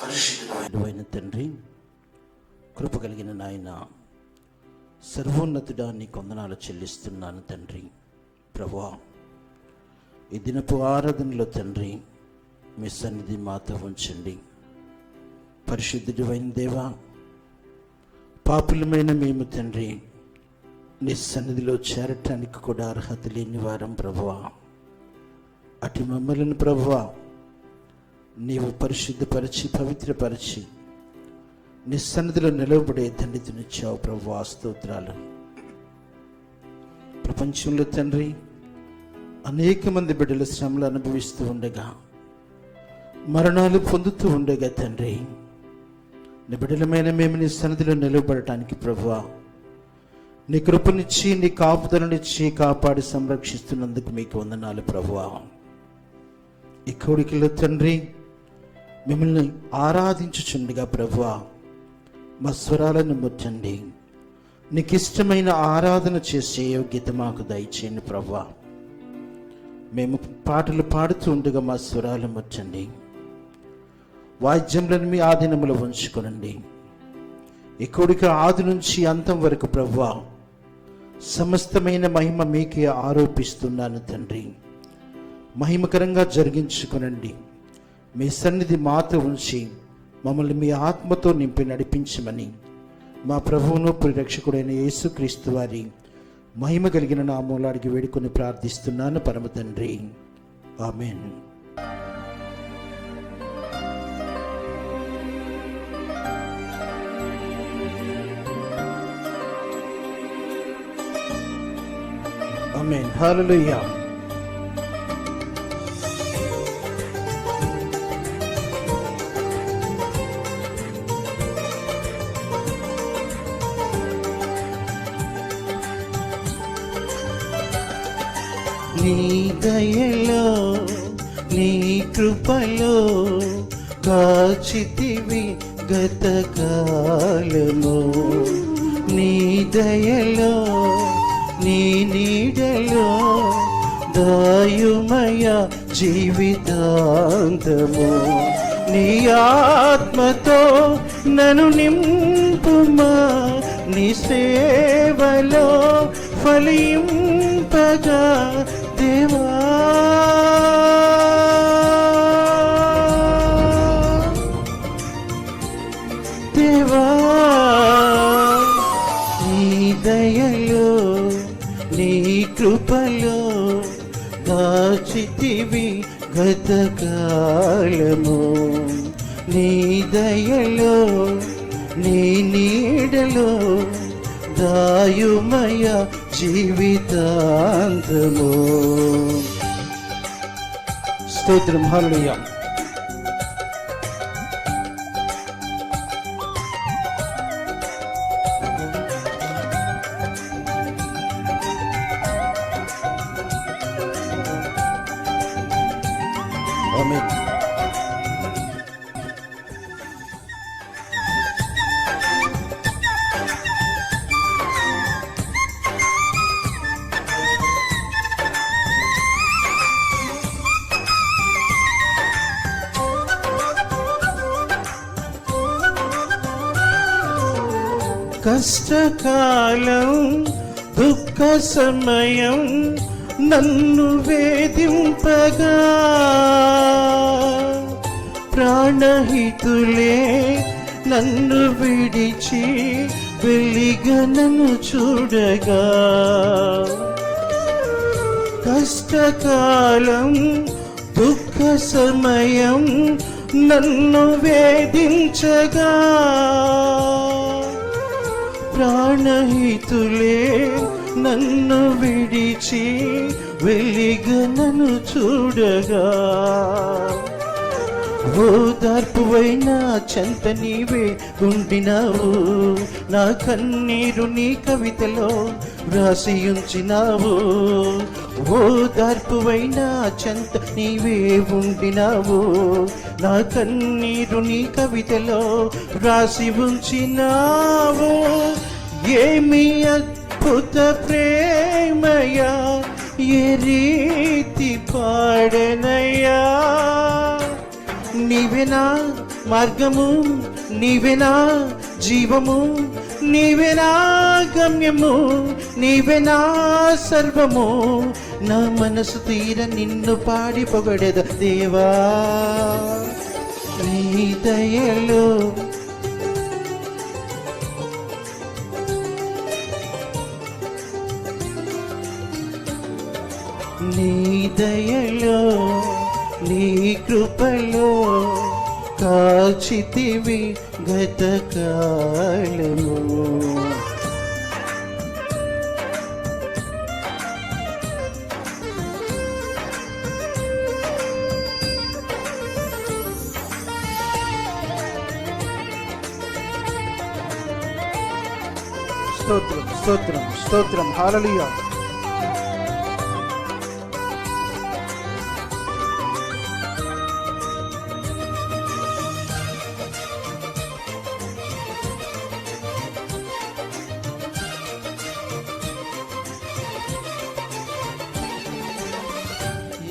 పరిశుద్ధుడైన తండ్రి, కృప కలిగిన నాయన, సర్వోన్నతుడా నీ వందనాలు చెల్లిస్తున్నాను తండ్రి. ప్రభువా, ఈ దినపు ఆరాధనలో తండ్రి మీ సన్నిధి మాతో ఉంచండి. పరిశుద్ధుడైన దేవా, పాపులమైన మేము తండ్రి నీ సన్నిధిలో చేరటానికి కూడా అర్హత లేని వారం ప్రభువా. అటు మమ్మల్ని ప్రభువా నీవు పరిశుద్ధపరిచి పవిత్రపరిచి నీ సన్నిధిలో నిలవబడే దండితునిచ్చావు ప్రభువా. స్తోత్రాలు. ప్రపంచంలో తండ్రి అనేక మంది బిడ్డలు శ్రమలు అనుభవిస్తూ ఉండగా, మరణాలు పొందుతూ ఉండగా తండ్రి, నీ బిడ్డలమైన మేము నీ సన్నిధిలో నిలవబడటానికి ప్రభువా నీ కృపనిచ్చి నీ కాపుదలనిచ్చి కాపాడి సంరక్షిస్తున్నందుకు మీకు వందనాలు ప్రభువా. ఈ కోడికలో తండ్రి మిమ్మల్ని ఆరాధించుచుండగా ప్రభువా మా స్వరాలను ముట్టండి. నీకు ఇష్టమైన ఆరాధన చేసే యోగ్యత మాకు దయచేయండి ప్రభువా. మేము పాటలు పాడుతూ ఉండగా మా స్వరాలు ముట్టండి. వాద్యములను మీ ఆధీనములో ఉంచుకొనండి. ఈ కోడిక ఆది నుంచి అంతం వరకు ప్రభువా సమస్తమైన మహిమ మీకే ఆరోపిస్తున్నాను తండ్రి. మహిమకరంగా జరిగించుకొనండి. మీ సన్నిధి మాతో ఉంచి మమ్మల్ని మీ ఆత్మతో నింపి నడిపించమని మా ప్రభువును పరిరక్షకుడైన యేసుక్రీస్తు వారి మహిమ కలిగిన నామములో అడిగి వేడుకొని ప్రార్థిస్తున్నాను పరమ తండ్రి. ఆమేన్. ఆమేన్. హల్లెలూయా. నీ దయలో నీ కృపలో కాచితివి గతకాలము. నీ దయలో నీ నీడలో దాయుమయ జీవితాంతము. నీ ఆత్మతో నన్ను నింపుమా, నీ సేవలో ఫలింపగా దేవా. దేవా, నీ దయలో నీ కృపలో దాచితివి గతకాలము. నీ దయలో నీ నీడలో దాయుమయ జీవితాంతము. స్తోత్రం. హల్లెలూయా. ఆమేన్. కష్టకాలం దుఃఖ సమయం నన్ను వేధింపగా, ప్రాణహితులే నన్ను విడిచి వెలిగా నన్ను చూడగా, కష్టకాలం దుఃఖ సమయం నన్ను వేధించగా, ప్రాణహితులే నన్ను విడిచి వెలిగా నన్ను చూడగా, ఓదార్పువైనా చెంత నీవే ఉండినావు. నా కన్నీరు నీ కవితలో రాసి ఉంచినావు. ఓదార్పువైనా చెంత నీవే ఉండినావు. నా కన్నీరు నీ కవితలో రాసి ఉంచినావు. ఏమి అద్భుత ప్రేమయా, ఏ రీతి పాడనయ్యా, నీవేనా మార్గము, నీవేనా జీవము, నీవేనా గమ్యము, నీవేనా సర్వము. నా మనసు తీర నిన్ను పాడి పొగడెద దేవా. నీ దయలో నీ దయలో నీ కృపలో కాచితివి గతకాలము. స్తోత్రం స్తోత్రం స్తోత్రం. హల్లెలూయా.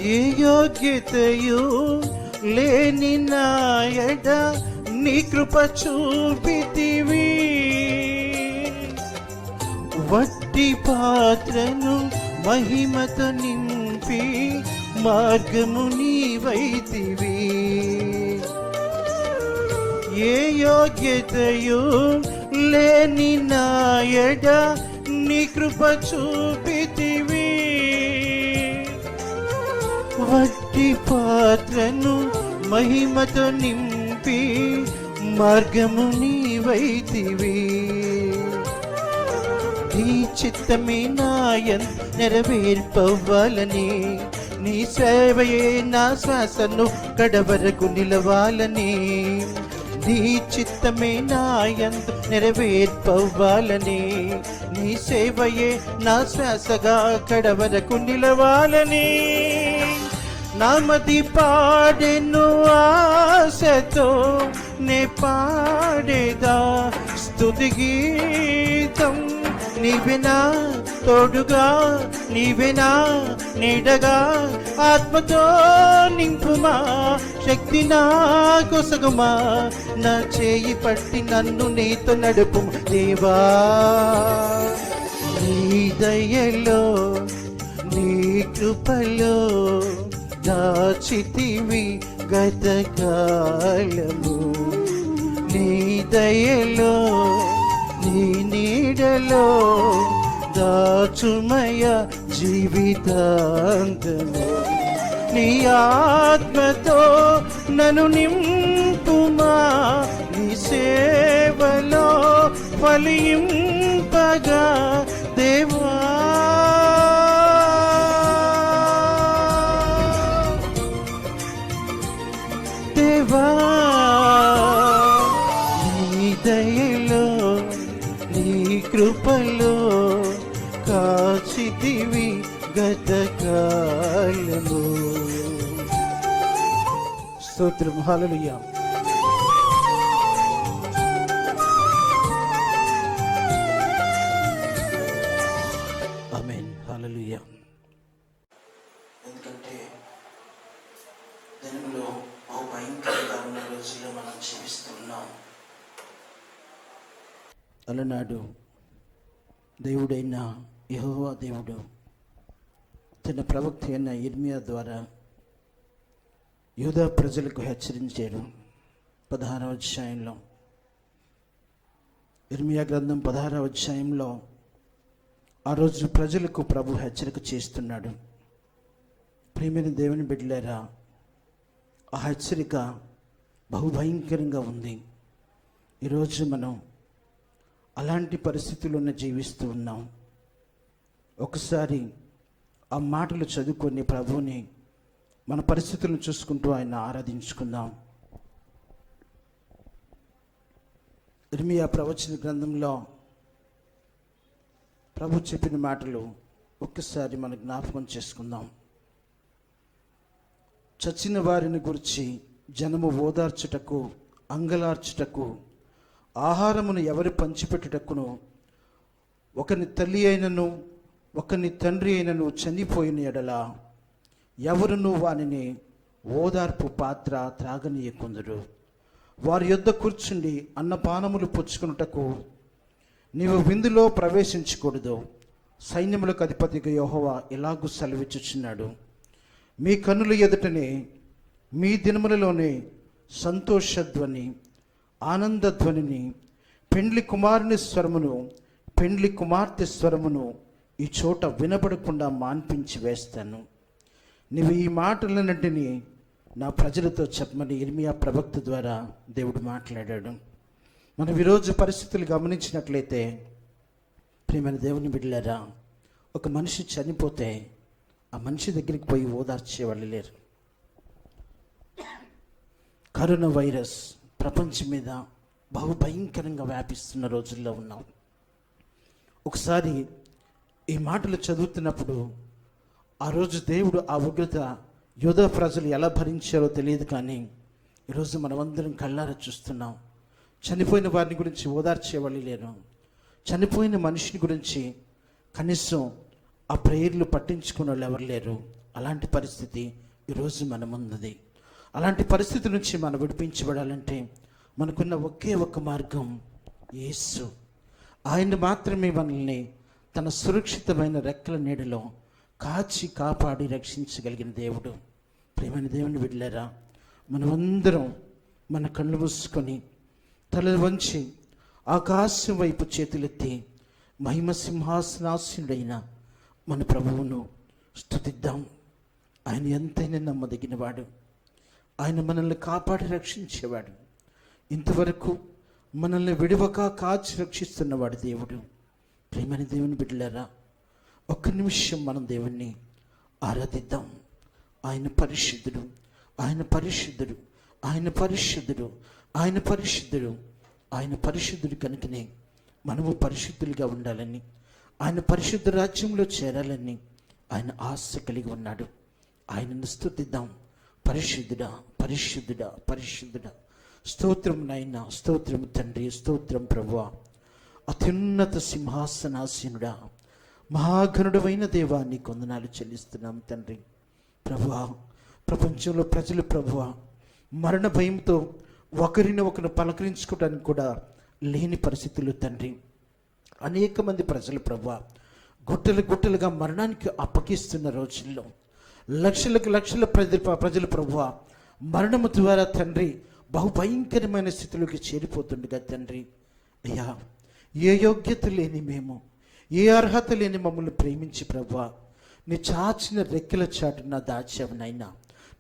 ఏ యోగ్యతయు లేని నాయడ నీ కృప చూపితివి. వట్టి పాత్రను మహిమతో నింపి మార్గము నీవైతివి. ఏ యోగ్యతయు లేని నాయడ నీ కృప చూపితివి. వట్టి పాత్రను మహిమతో నింపి మార్గము నీవైతివి. నీ చిత్తమే నాయన్ నెరవేర్పవ్వాలని, నీ సేవయే నా శ్వాసను కడవరకు నిలవాలని. నీ చిత్తమే నాయన్ నెరవేర్పవ్వాలని, నీ సేవయే నా శ్వాసగా కడవరకు నిలవాలని. నామది పాడెను ఆశతో నే పాడేదా స్తుతి గీతం. నీవెనా తోడుగా, నీవెనా నీడగా, ఆత్మతో నింపుమా, శక్తి నా కొసగుమా. నా చేయి పట్టి నన్ను నీతో నడుపు దేవా. నీ దయలో నీ కృపలో దాచితివి గతకాలము. నీ దయలో నీ నీడలో దాచుమయ జీవితాంతము. నీ ఆత్మతో నన్ను నింపుమా, నీ సేవలో ఫలింపగా దేవా. దేవా నీ దయలో నీ కృపలో కాచితివి గతకాలము. స్తోత్రం. హల్లెలూయా. ఆమేన్. హల్లెలూయా. ఎందుకంటే దినంలో భయంకరంగా ఉన్న రోజుల్లో మనం జీవిస్తున్నాం. అలనాడు దేవుడైన యెహోవా దేవుడు తన ప్రవక్త అయిన యిర్మీయా ద్వారా యూదా ప్రజలకు హెచ్చరించాడు. 16వ అధ్యాయంలో, యిర్మీయా గ్రంథం 16వ అధ్యాయంలో ఆ రోజు ప్రజలకు ప్రభు హెచ్చరిక చేస్తున్నాడు. ప్రియమైన దేవుని బిడ్డలారా, ఆ హెచ్చరిక బహుభయంకరంగా ఉంది. ఈరోజు మనం అలాంటి పరిస్థితుల్లోనే జీవిస్తూ ఉన్నాం. ఒకసారి ఆ మాటలు చదువుకొని ప్రభువుని మన పరిస్థితులను చూసుకుంటూ ఆయన ఆరాధించుకుందాం. యిర్మీయా ప్రవచన గ్రంథంలో ప్రభు చెప్పిన మాటలు ఒక్కసారి మన జ్ఞాపకం చేసుకుందాం. చచ్చిన వారిని గురించి జనము ఓదార్చుటకు, అంగలార్చుటకు, ఆహారమును ఎవరు పంచిపెట్టుటకును, ఒకని తల్లి అయినను ఒకని తండ్రి అయినను చనిపోయిన ఎడల ఎవరును వానిని ఓదార్పు పాత్ర త్రాగనీయకుందురు. వారి యొద్ద కూర్చుండి అన్నపానములు పుచ్చుకున్నటకు నీవు విందులో ప్రవేశించకూడదు. సైన్యములకు అధిపతిగా యెహోవా ఇలాగు సెలవిచ్చుచున్నాడు, మీ కన్నుల ఎదుటనే మీ దినములలోనే సంతోషధ్వని, ఆనందధ్వనిని, పెండ్లి కుమారుని స్వరమును, పెండ్లి కుమార్తె స్వరమును ఈ చోట వినబడకుండా మాన్పించి వేస్తాను. నీవు ఈ మాటలన్నింటినీ నా ప్రజలతో చెప్పమని ఇర్మియా ప్రవక్త ద్వారా దేవుడు మాట్లాడాడు. మనం ఈరోజు పరిస్థితులు గమనించినట్లయితే ప్రియమైన దేవుని బిడ్డలారా, ఒక మనిషి చనిపోతే ఆ మనిషి దగ్గరికి పోయి ఓదార్చే వాళ్ళు లేరు. కరోనా వైరస్ ప్రపంచం మీద బహు భయంకరంగా వ్యాపిస్తున్న రోజుల్లో ఉన్నాం. ఒకసారి ఈ మాటలు చదువుతున్నప్పుడు ఆ రోజు దేవుడు ఆ ఉగ్రత యోధా ప్రజలు ఎలా భరించారో తెలియదు, కానీ ఈరోజు మనమందరం కళ్ళారా చూస్తున్నాం. చనిపోయిన వారిని గురించి ఓదార్చేవాళ్ళు లేరు. చనిపోయిన మనిషిని గురించి కనీసం ఆ ప్రేయర్లు పట్టించుకునే వాళ్ళు ఎవరు లేరు. అలాంటి పరిస్థితి ఈరోజు మన ముందుది. అలాంటి పరిస్థితి నుంచి మనం విడిపించబడాలంటే మనకున్న ఒకే ఒక మార్గం యేసు. ఆయన మాత్రమే మనల్ని తన సురక్షితమైన రెక్కల నీడలో కాచి కాపాడి రక్షించగలిగిన దేవుడు. ప్రియమైన దేవుని బిడ్డలారా, మనమందరం మన కళ్ళు మూసుకొని తల వంచి ఆకాశం వైపు చేతులెత్తి మహిమ సింహాసనాసీనుడైన మన ప్రభువును స్తుతిద్దాం. ఆయన ఎంతైనా నమ్మదగినవాడు. ఆయన మనల్ని కాపాడి రక్షించేవాడు. ఇంతవరకు మనల్ని విడవక కాచి రక్షిస్తున్నవాడు దేవుడు. ప్రియమైన దేవుని బిడ్డలారా, ఒక్క నిమిషం మనం దేవుణ్ణి ఆరాధిద్దాం. ఆయన పరిశుద్ధుడు, ఆయన పరిశుద్ధుడు, ఆయన పరిశుద్ధుడు, ఆయన పరిశుద్ధుడు, ఆయన పరిశుద్ధుడు కనుకనే మనము పరిశుద్ధులుగా ఉండాలని, ఆయన పరిశుద్ధ రాజ్యంలో చేరాలని ఆయన ఆశ కలిగి ఉన్నాడు. ఆయనను స్తుతిద్దాం. పరిశుద్ధుడా, పరిశుద్ధుడా, పరిశుద్ధుడా. స్తోత్రం నాయన, స్తోత్రం తండ్రి, స్తోత్రం ప్రభువా. అత్యున్నత సింహాసనాసీనుడా, మహాగణుడమైన దేవా, నీ వందనాలు చెల్లిస్తున్నాం తండ్రి. ప్రభువా, ప్రపంచంలో ప్రజలు ప్రభువా మరణ భయంతో ఒకరిని ఒకరు పలకరించుకోవడానికి కూడా లేని పరిస్థితులు తండ్రి. అనేక మంది ప్రజలు ప్రభువా గుట్టలు గుట్టలుగా మరణానికి అప్పగిస్తున్న రోజుల్లో లక్షలకు లక్షల ప్రజలు ప్రభువా మరణము ద్వారా తండ్రి బహుభయంకరమైన స్థితిలోకి చేరిపోతుండగా తండ్రి, అయ్యా, ఏ యోగ్యత లేని మేము, ఏ అర్హత లేని మమ్మల్ని ప్రేమించి ప్రభువా నీ చాచిన రెక్కల చాటున దాచావునైనా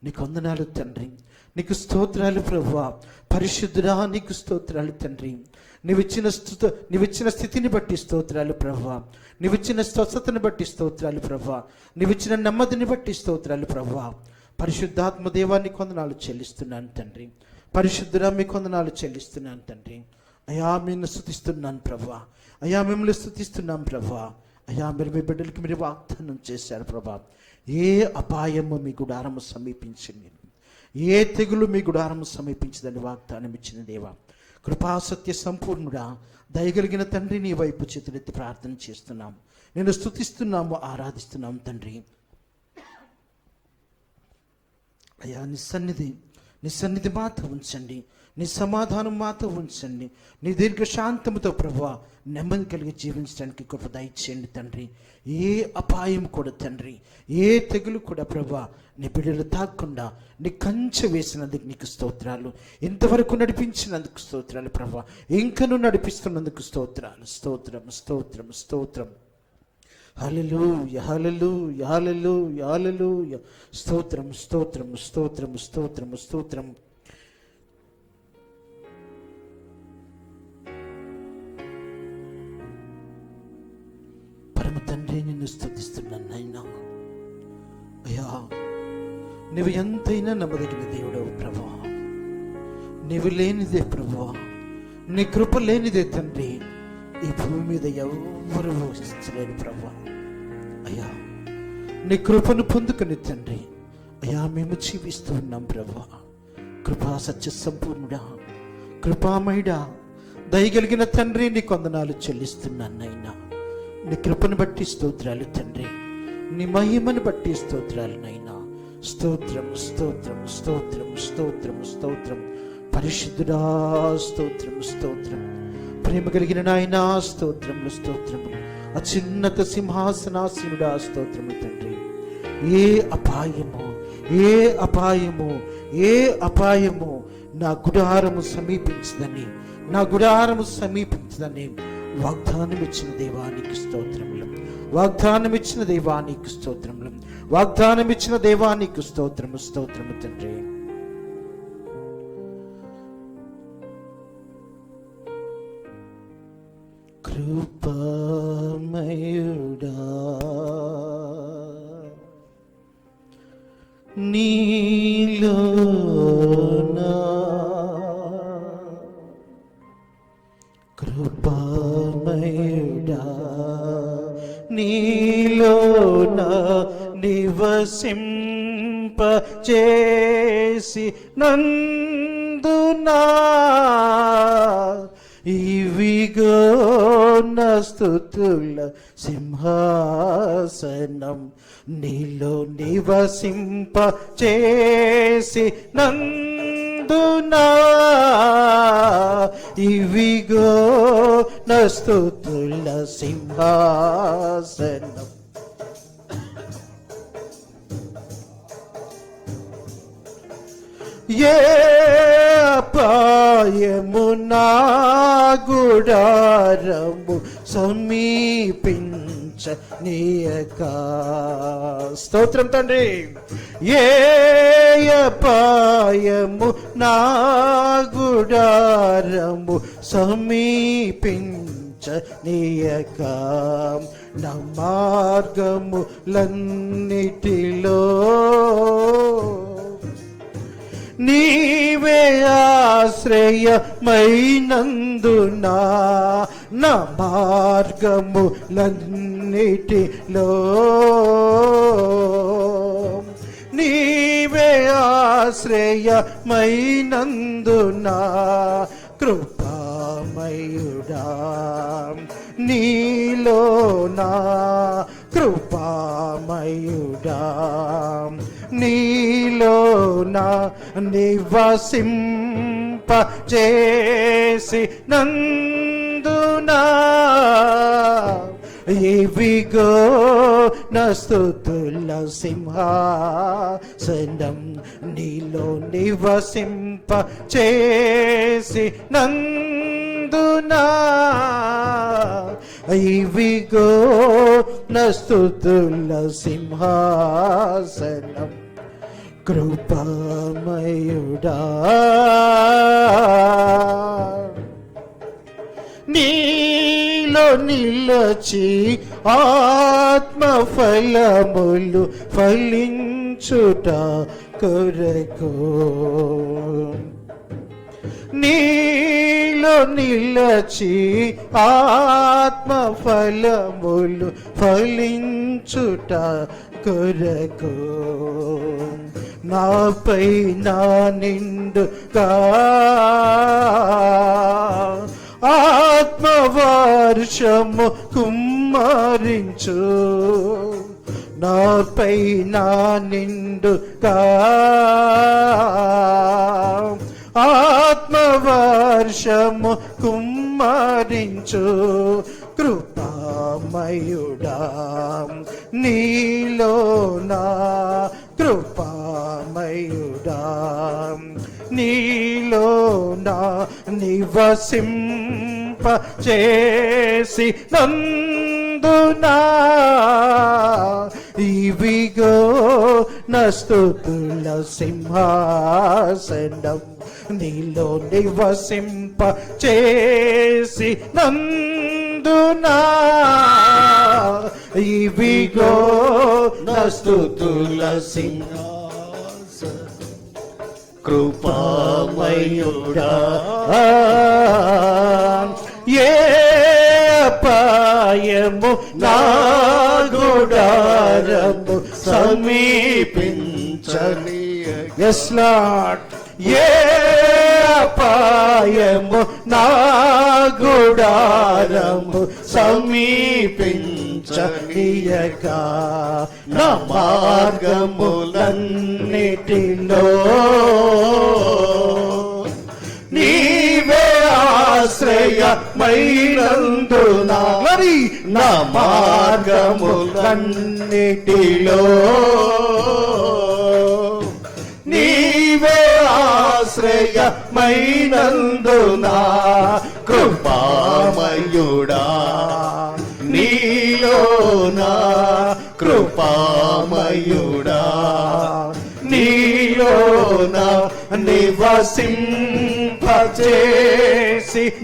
నీకు వందనాలు తండ్రి. నీకు స్తోత్రాలు ప్రభువా. పరిశుద్ధుడా, నీకు స్తోత్రాలు తండ్రి. నీవిచ్చిన స్థితిని బట్టి స్తోత్రాలు ప్రభువా. నీవిచ్చిన స్వస్థతను బట్టి స్తోత్రాలు ప్రభువా. నీవిచ్చిన నెమ్మదిని బట్టి స్తోత్రాలు ప్రభువా. పరిశుద్ధాత్మ దేవానికి వందనాలు చెల్లిస్తున్నాను తండ్రి. పరిశుద్ధుడా, మీకు వందనాలు చెల్లిస్తున్నాను తండ్రి. అయ్యా, మేము స్తుతిస్తున్నాను ప్రభువా. అయ్యా, మిమ్మల్ని స్తుతిస్తున్నాం ప్రభువా. అయ్యా, మీరు మీ బిడ్డలకి మీరు వాగ్దానం చేశారు ప్రభా. ఏ అపాయము మీ గుడారము సమీపించింది, ఏ తెగులు మీ గుడారము సమీపించదని వాగ్దానం ఇచ్చిన దేవా, కృపాసత్య సంపూర్ణుడా, దయగలిగిన తండ్రి, నీ వైపు చేతులెత్తి ప్రార్థన చేస్తున్నాం. నేను స్తుతిస్తున్నాము, ఆరాధిస్తున్నాం తండ్రి. అయ్యా, నీ సన్నిధి మాతో ఉంచండి. నీ సమాధానం మాతో ఉంచండి. నీ దీర్ఘశాంతముతో ప్రభువా నెమ్మది కలిగి జీవించడానికి కృప దయచేయండి తండ్రి. ఏ అపాయం కూడా తండ్రి, ఏ తెగులు కూడా ప్రభువా నీ బిడ్డలు తాకుండా నీ కంచె వేసినందుకు నీకు స్తోత్రాలు. ఇంతవరకు నడిపించినందుకు స్తోత్రాలు ప్రభువా. ఇంకను నడిపిస్తున్నందుకు స్తోత్రాలు. స్తోత్రం, స్తోత్రం, స్తోత్రం. హల్లెలూయా, హల్లెలూయా, హల్లెలూయా, హల్లెలూయా. స్తోత్రం, స్తోత్రం, స్తోత్రం, స్తోత్రం, స్తోత్రం. పరమ తండ్రి, నిన్ను స్తుతిస్తున్నాను నాయనా. అయ్యా, నువ్వు ఎంతైనా నమ్మదగిన దేవుడవు ప్రభువా. నువ్వు లేనిదే ప్రభువా, నీ కృప లేనిదే తండ్రి ఈ భూమి మీద ఎవరు ఊహించలేరు ప్రభువా. అయ్యా, నీ కృపను పొందుకుని తండ్రి, అయ్యా, మేము జీవిస్తూ ఉన్నాం ప్రభువా. కృపా సత్య సంపూర్ణుడా, కృపామయుడా, దయగలిగిన తండ్రి, నీ వందనాలు చెల్లిస్తున్నాను నైనా. నీ కృపను బట్టి స్తోత్రాలు తండ్రి. నీ మహిమను బట్టి స్తోత్రాలు నైనా. స్తోత్రం స్తోత్రం స్తోత్రం స్తోత్రం స్తోత్రం. పరిశుద్ధుడా స్తోత్రం స్తోత్రం. ప్రేమ కలిగిన నాయనా స్తోత్రములు స్తోత్రములు. అత్యున్నత సింహాసనాసీనుడా స్తోత్రము తండ్రి. ఏ అపాయము ఏ అపాయము ఏ అపాయము నా గుడారము సమీపించదని, నా గుడారము సమీపించదని వాగ్దానం ఇచ్చిన దేవానికి స్తోత్రములు. వాగ్దానం ఇచ్చిన దేవానికి స్తోత్రములు. వాగ్దానం ఇచ్చిన దేవానికి స్తోత్రము స్తోత్రము తండ్రి. కృపామయుడా నీలోనా, కృపామయుడా నీలోనా నివసింపచేసి నందునా, ఇవిగో నా స్తుతుల సింహాసనం, నీలో నివసింపచేసి నందునా, ఇవిగో నా స్తుతుల సింహాసనం. ఏ అపాయము నా గుడారము సమీపించనీయక. స్తోత్రం తండ్రి. ఏ అపాయము నా గుడారము సమీపించనీయక. నా మార్గములన్నిటిలో నీవే ఆశ్రయమైనందునా, నా మార్గములన్నిటిలో నీవే ఆశ్రయమైనందునా, కృపామయుడా నీలోనా, కృపామయుడా నీలోనా నివసింపచేసి నందునా, ఇవిగో నా స్తుతుల సింహాసనం, నీలో నివసింపచేసి నందునా, ఇవిగో నా స్తుతుల సింహాసనం. కృపామయుడా నీలో నిలచి ఆత్మఫలములు ఫలించుట కొరకు, నీలో నిలచి ఆత్మఫలములు ఫలించుట కొరకు, నాపై నా నిండుగా ఆత్మవర్షము కుమ్మరించు, నాపై నా నిండుగా ఆత్మవర్షము కుమ్మరించు, కృపామయుడా నీలోనా, కృపామయుడా నీలోనా నివసింపచేసి నందునా, ఇవిగో నా స్తుతుల సింహాసనం, నీలో నివసింపచేసి నందునా, ఇవిగో నా స్తుతుల సింహాసనం. కృపామయుడా ఏ అపాయము నా గుడారము సమీపించని. yes Lord. ఏ అపాయము నా గుడారము సమీపించ చింతించనీయక నా మార్గములన్నిటిలో నీవే ఆశ్రయమైనందునా నా మార్గములన్నిటిలో నీవే ఆశ్రయమైనందునా కృపామయుడా నీలోనా కృపామయుడా నీలోనా నివసింపచేసి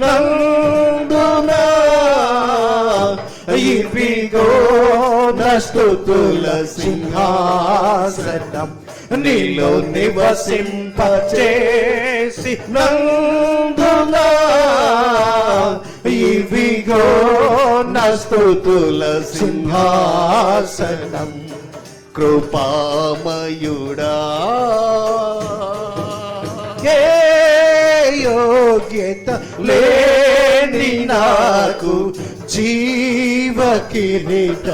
నందునా ఇవిగో నా స్తుతుల సింహాసనం నీలో నివసింపచేసి నందునా ఇవిగో నా స్తుతుల సింహాసనం కృపామయుడా ఏ యోగ్యత లేని నాకు జీవ కిరీట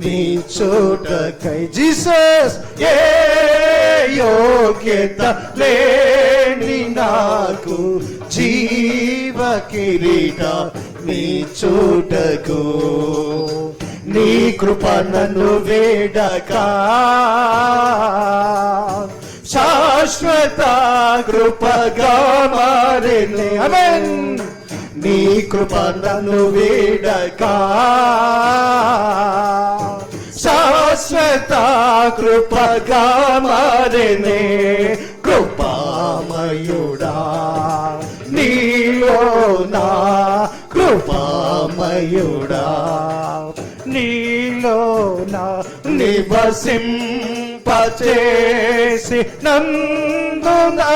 నీ చోటకై జీసస్ ఏ యోగ్యత లేని నాకు జీవ కిరీట నీ చోటకు నీ కృప నన్ను వేడక శాశ్వత కృపగా మారెనే ఆమేన్ నీ కృప నన్ను వేడక శాశ్వత కృపగా మారెనే కృపామయుడా నీలోనా కృపామయుడా నీలోనా నివసింపచేసి నందునా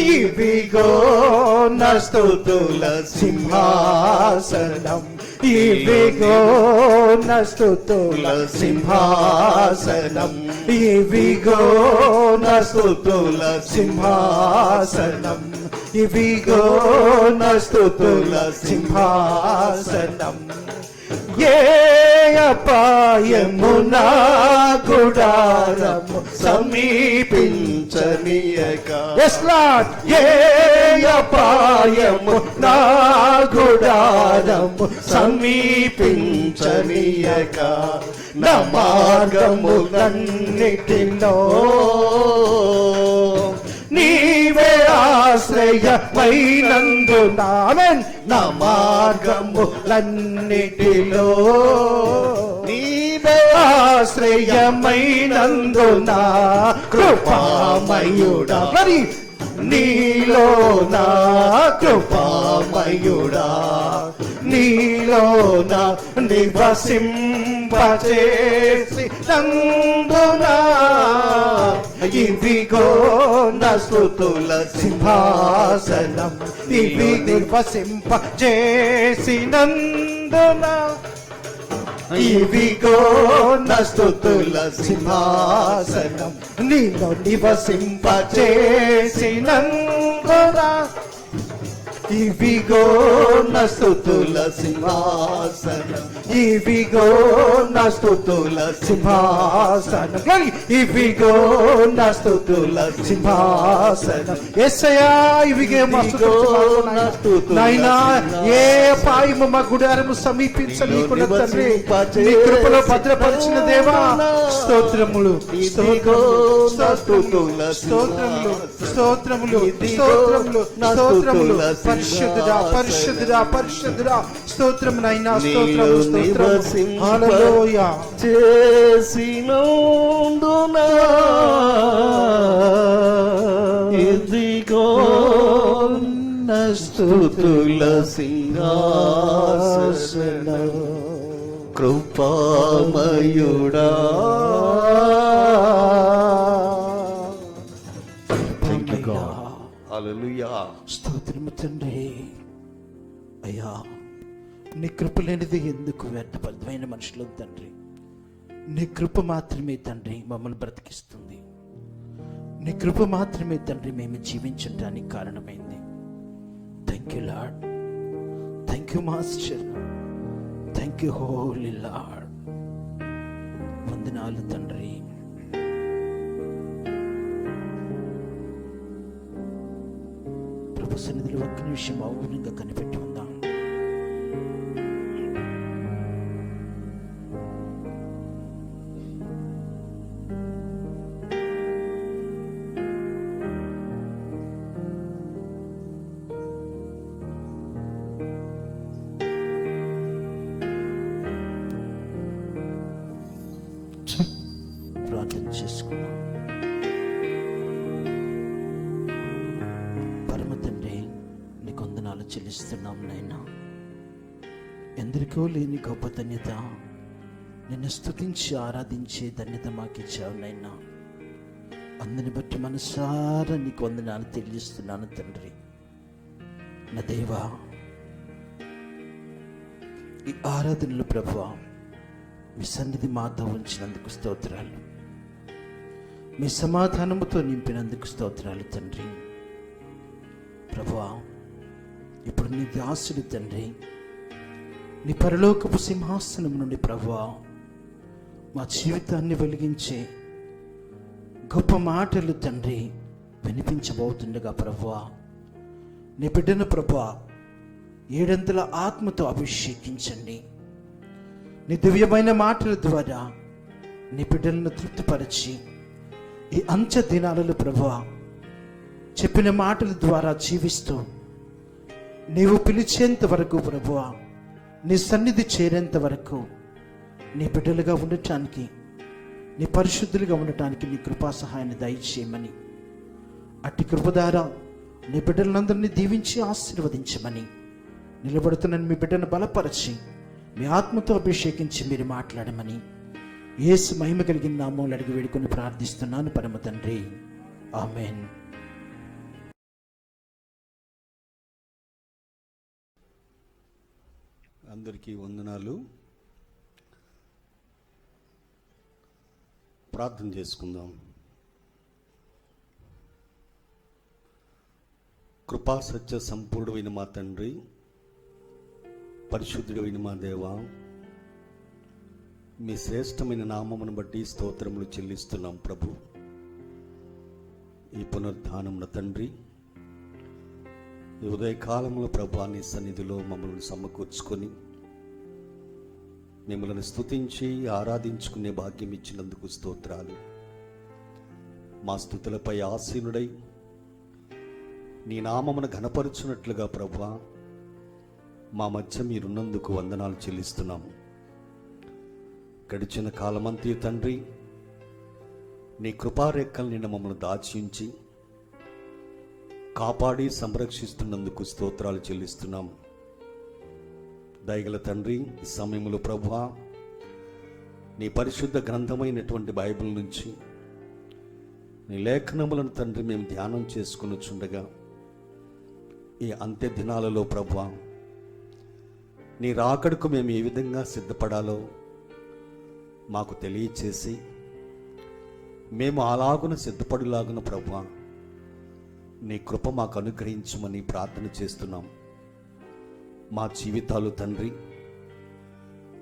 ఇవిగో నా స్తుతుల సింహాసనం ఇవిగో నా స్తుతుల సింహాసనం ఇవిగో నా స్తుతుల సింహాసనం ఇవిగో నా స్తుతుల సింహాసనం ఏ అపాయము నా గుడారము సమీపించనీయక yes Lord ఏ అపాయము నా గుడారము సమీపించనీయక నా మార్గములన్నిటిలో నీవే ఆశ్రయమైనందునా ఆమేన్ నా మార్గములన్నిటిలో నీవే ఆశ్రయమైనందునా కృపామయుడా మరి నీలోనా కృపామయుడా నీలోనా నివసింపచేసి నందునా ఇవిగో నా స్తుతుల సింహాసనం ఇవి నివసింపచేసి నందునా ఇవిగో నా స్తుతుల సింహాసనం నీలో నివసింపచేసి నందునా ఇవిగో నా స్తుతుల సింహాసనం ఇవిగో నా స్తుతుల సింహాసనం ఇవిగో నా స్తుతుల సింహాసనం యేసయ్యా ఇవిగే మా నాయనా ఏ అపాయము మా గుడారము సమీపించనీయకుండా తండ్రి నీ కృపలో భద్రపరిచిన దేవా స్తోత్రములు స్తోత్రములు స్తోత్రములు స్తోత్రములు స్తోత్రములు స్తోత్రములు పరిశుద్ధుడా పరిశుద్ధుడా పరిశుద్ధుడా స్తోత్రము నాయనా స్తోత్రము స్తోత్రము హల్లెలూయా చేసినందునా ఇదిగో నా స్తుతుల సింహాసనం కృపామయుడా హల్లెలూయా స్తోత్రము తండ్రి అయ్యా నీ కృప లేనిది ఎందుకు వ్యర్థమైన మనుషులు తండ్రి నీ కృప మాత్రమే తండ్రి మమ్మల్ని బ్రతికిస్తుంది నీ కృప మాత్రమే తండ్రి మేము జీవించడానికి కారణమైంది thank you lord thank you master thank you holy lord. వందనాలు తండ్రి. ప్రభు సన్నిధిలో ఒక్క నిమిషం మౌనంగా కనిపెట్టి ఉందాం. ప్రార్థన చేసుకున్నాం. పరమ తండ్రి, నీకు వందనాలు చెల్లిస్తున్నాం నాయనా. ఎందరికో లేని గొప్ప ధన్యత, నిన్ను స్తుతించి ఆరాధించే ధన్యత మాకు ఇచ్చావు నాయనా. అందుని బట్టి మనసారా నీకు వందనాలు తెలియజేస్తున్నాను తండ్రి. నా దేవా, ఈ ఆరాధనలు ప్రభువా మీ సన్నిధి మాతో ఉంచినందుకు స్తోత్రాలు. మీ సమాధానముతో నింపినందుకు స్తోత్రాలు తండ్రి. ప్రభువా, ఇప్పుడు నీ దాసుడు తండ్రి, నీ పరలోకపు సింహాసనం నుండి ప్రభువా మా జీవితాన్ని వెలిగించే గొప్ప మాటలు తండ్రి వినిపించబోతుండగా ప్రభువా, నీ బిడ్డను ప్రభువా ఏడంతల ఆత్మతో అభిషేకించండి. నీ దివ్యమైన మాటల ద్వారా నీ బిడ్డలను తృప్తిపరిచి ఈ అంచె దినాలలో ప్రభువా చెప్పిన మాటల ద్వారా జీవిస్తూ నీవు పిలిచేంత వరకు ప్రభువా నీ సన్నిధి చేరేంత వరకు నీ బిడ్డలుగా ఉండటానికి, నీ పరిశుద్ధులుగా ఉండటానికి నీ కృపా సహాయాన్ని దయచేయమని, అట్టి కృప ద్వారా నీ బిడ్డలందరినీ దీవించి ఆశీర్వదించమని, నిలబడుతున్న మీ బిడ్డను బలపరచి మీ ఆత్మతో అభిషేకించి మీరు మాట్లాడమని యేసు మహిమ కలిగిన నామములో అడిగి వేడుకొని ప్రార్థిస్తున్నాను పరమ తండ్రి. ఆమేన్. అందరికీ వందనాలు. ప్రార్థన చేసుకుందాం. కృపా సత్య సంపూర్ణమైన మా తండ్రి, పరిశుద్ధుడైన మా దేవా, మీ శ్రేష్టమైన నామమును బట్టి స్తోత్రములు చెల్లిస్తున్నాం ప్రభు. ఈ పునరుద్ధానమున తండ్రి, ఈ ఉదయకాలంలో ప్రభు నీ సన్నిధిలో మమ్మల్ని సమకూర్చుకొని మిమ్మల్ని స్తుతించి ఆరాధించుకునే భాగ్యం ఇచ్చినందుకు స్తోత్రాలు. మా స్తుతులపై ఆసీనుడై నీ నామమును ఘనపరుచున్నట్లుగా ప్రభువా మా మధ్య మీరున్నందుకు వందనాలు చెల్లిస్తున్నాము. గడిచిన కాలమంతా తండ్రి నీ కృపారెక్కల నిండా మమ్మల్ని దాచి ఉంచి కాపాడి సంరక్షిస్తున్నందుకు స్తోత్రాలు చెల్లిస్తున్నాము. దయగల తండ్రి, ఈ సమయంలో ప్రభువా నీ పరిశుద్ధ గ్రంథమైనటువంటి బైబిల్ నుంచి నీ లేఖనములను తండ్రి మేము ధ్యానం చేసుకుని చుండగా ఈ అంత్య దినాలలో ప్రభువా నీ రాకడకు మేము ఏ విధంగా సిద్ధపడాలో మాకు తెలియచేసి మేము అలాగున సిద్ధపడులాగున ప్రభువా నీ కృప మాకు అనుగ్రహించమని ప్రార్థన చేస్తున్నాం. మా జీవితాలు తండ్రి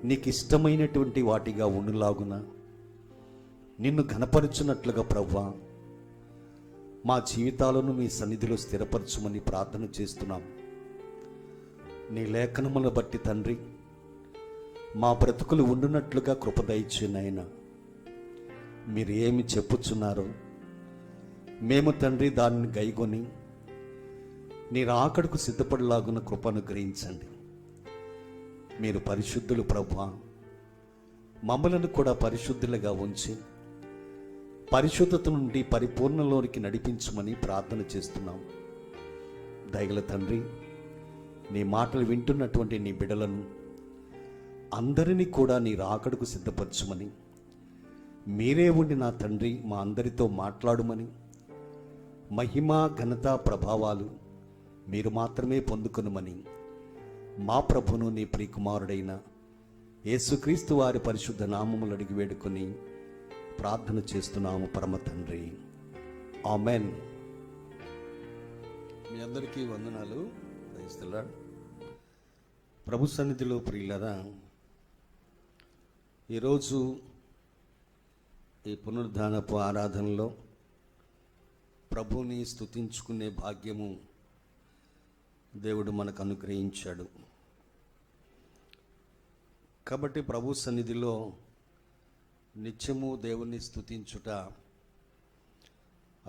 నీకు ఇష్టమైనటువంటి వాటిగా ఉండులాగున నిన్ను ఘనపరచున్నట్లుగా ప్రభువా మా జీవితాలను మీ సన్నిధిలో స్థిరపరచుమని ప్రార్థన చేస్తున్నాం. నీ లేఖనములను బట్టి తండ్రి మా బ్రతుకులు ఉండునట్లుగా కృప దయచేయనైనా. మీరు ఏమి చెప్పుచున్నారో మేము తండ్రి దానిని గైకొని నీ రాకడకు సిద్ధపడలాగున్న కృపను గ్రహించండి. మీరు పరిశుద్ధులు ప్రభువా, మమ్మలను కూడా పరిశుద్ధులుగా ఉంచి పరిశుద్ధత నుండి పరిపూర్ణలోనికి నడిపించమని ప్రార్థన చేస్తున్నాం. దయగల తండ్రి, నీ మాటలు వింటున్నటువంటి నీ బిడ్డలను అందరినీ కూడా నీ రాకడకు సిద్ధపరచమని, మీరే ఉండి నా తండ్రి మా అందరితో మాట్లాడుమని, మహిమ ఘనత ప్రభావాలు మీరు మాత్రమే పొందుకొనుమని మా ప్రభును నీ ప్రియకుమారుడైన యేసుక్రీస్తు వారి పరిశుద్ధ నామములు అడిగి వేడుకొని ప్రార్థన చేస్తున్నాము పరమ తండ్రి. ఆమెన్. మీ అందరికీ వందనాలు. Praise the lord. ప్రభు సన్నిధిలో ప్రియులారా, ఈరోజు ఈ పునరుద్ధానపు ఆరాధనలో ప్రభుని స్తుతించుకునే భాగ్యము దేవుడు మనకు అనుగ్రహించాడు. కాబట్టి ప్రభు సన్నిధిలో నిత్యము దేవుని స్తుతించుట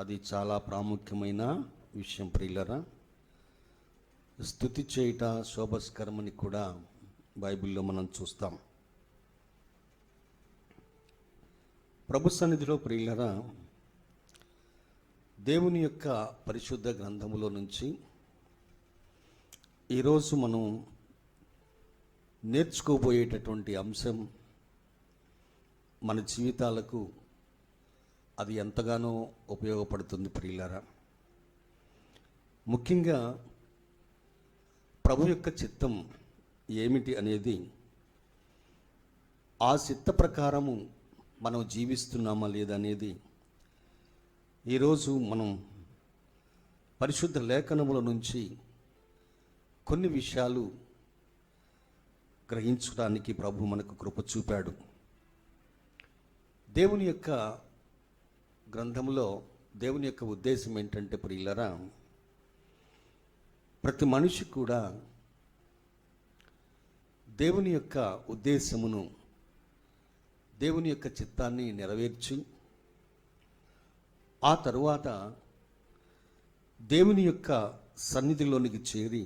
అది చాలా ప్రాముఖ్యమైన విషయం. ప్రియులరా, స్తుతి చేయుట శోభస్కరమని కూడా బైబిల్లో మనం చూస్తాం. ప్రభు సన్నిధిలో ప్రియులరా, దేవుని యొక్క పరిశుద్ధ గ్రంథములో నుంచి ఈరోజు మనం నేర్చుకోబోయేటటువంటి అంశం మన జీవితాలకు అది ఎంతగానో ఉపయోగపడుతుంది ప్రియులారా. ముఖ్యంగా ప్రభు యొక్క చిత్తం ఏమిటి అనేది, ఆ చిత్త ప్రకారము మనం జీవిస్తున్నామా లేదా అనేది ఈరోజు మనం పరిశుద్ధ లేఖనముల నుంచి కొన్ని విషయాలు గ్రహించడానికి ప్రభు మనకు కృప చూపాడు. దేవుని యొక్క గ్రంథంలో దేవుని యొక్క ఉద్దేశం ఏంటంటే ప్రియులరా, ప్రతి మనిషి కూడా దేవుని యొక్క ఉద్దేశమును, దేవుని యొక్క చిత్తాన్ని నెరవేర్చి ఆ తరువాత దేవుని యొక్క సన్నిధిలోనికి చేరి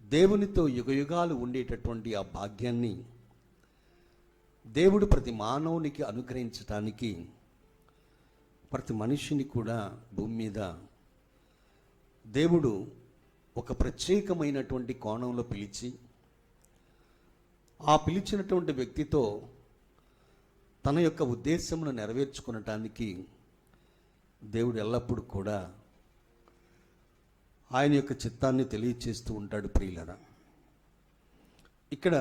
దేవునితో యుగయుగాలు ఉండేటటువంటి ఆ భాగ్యాన్ని దేవుడు ప్రతి మానవునికి అనుగ్రహించటానికి ప్రతి మనిషిని కూడా భూమి మీద దేవుడు ఒక ప్రత్యేకమైనటువంటి కోణంలో పిలిచి, ఆ పిలిచినటువంటి వ్యక్తితో తన యొక్క ఉద్దేశమును నెరవేర్చుకునటానికి దేవుడు ఎల్లప్పుడూ కూడా ఆయన యొక్క చిత్తాన్ని తెలియచేస్తూ ఉంటాడు ప్రియులరా. ఇక్కడ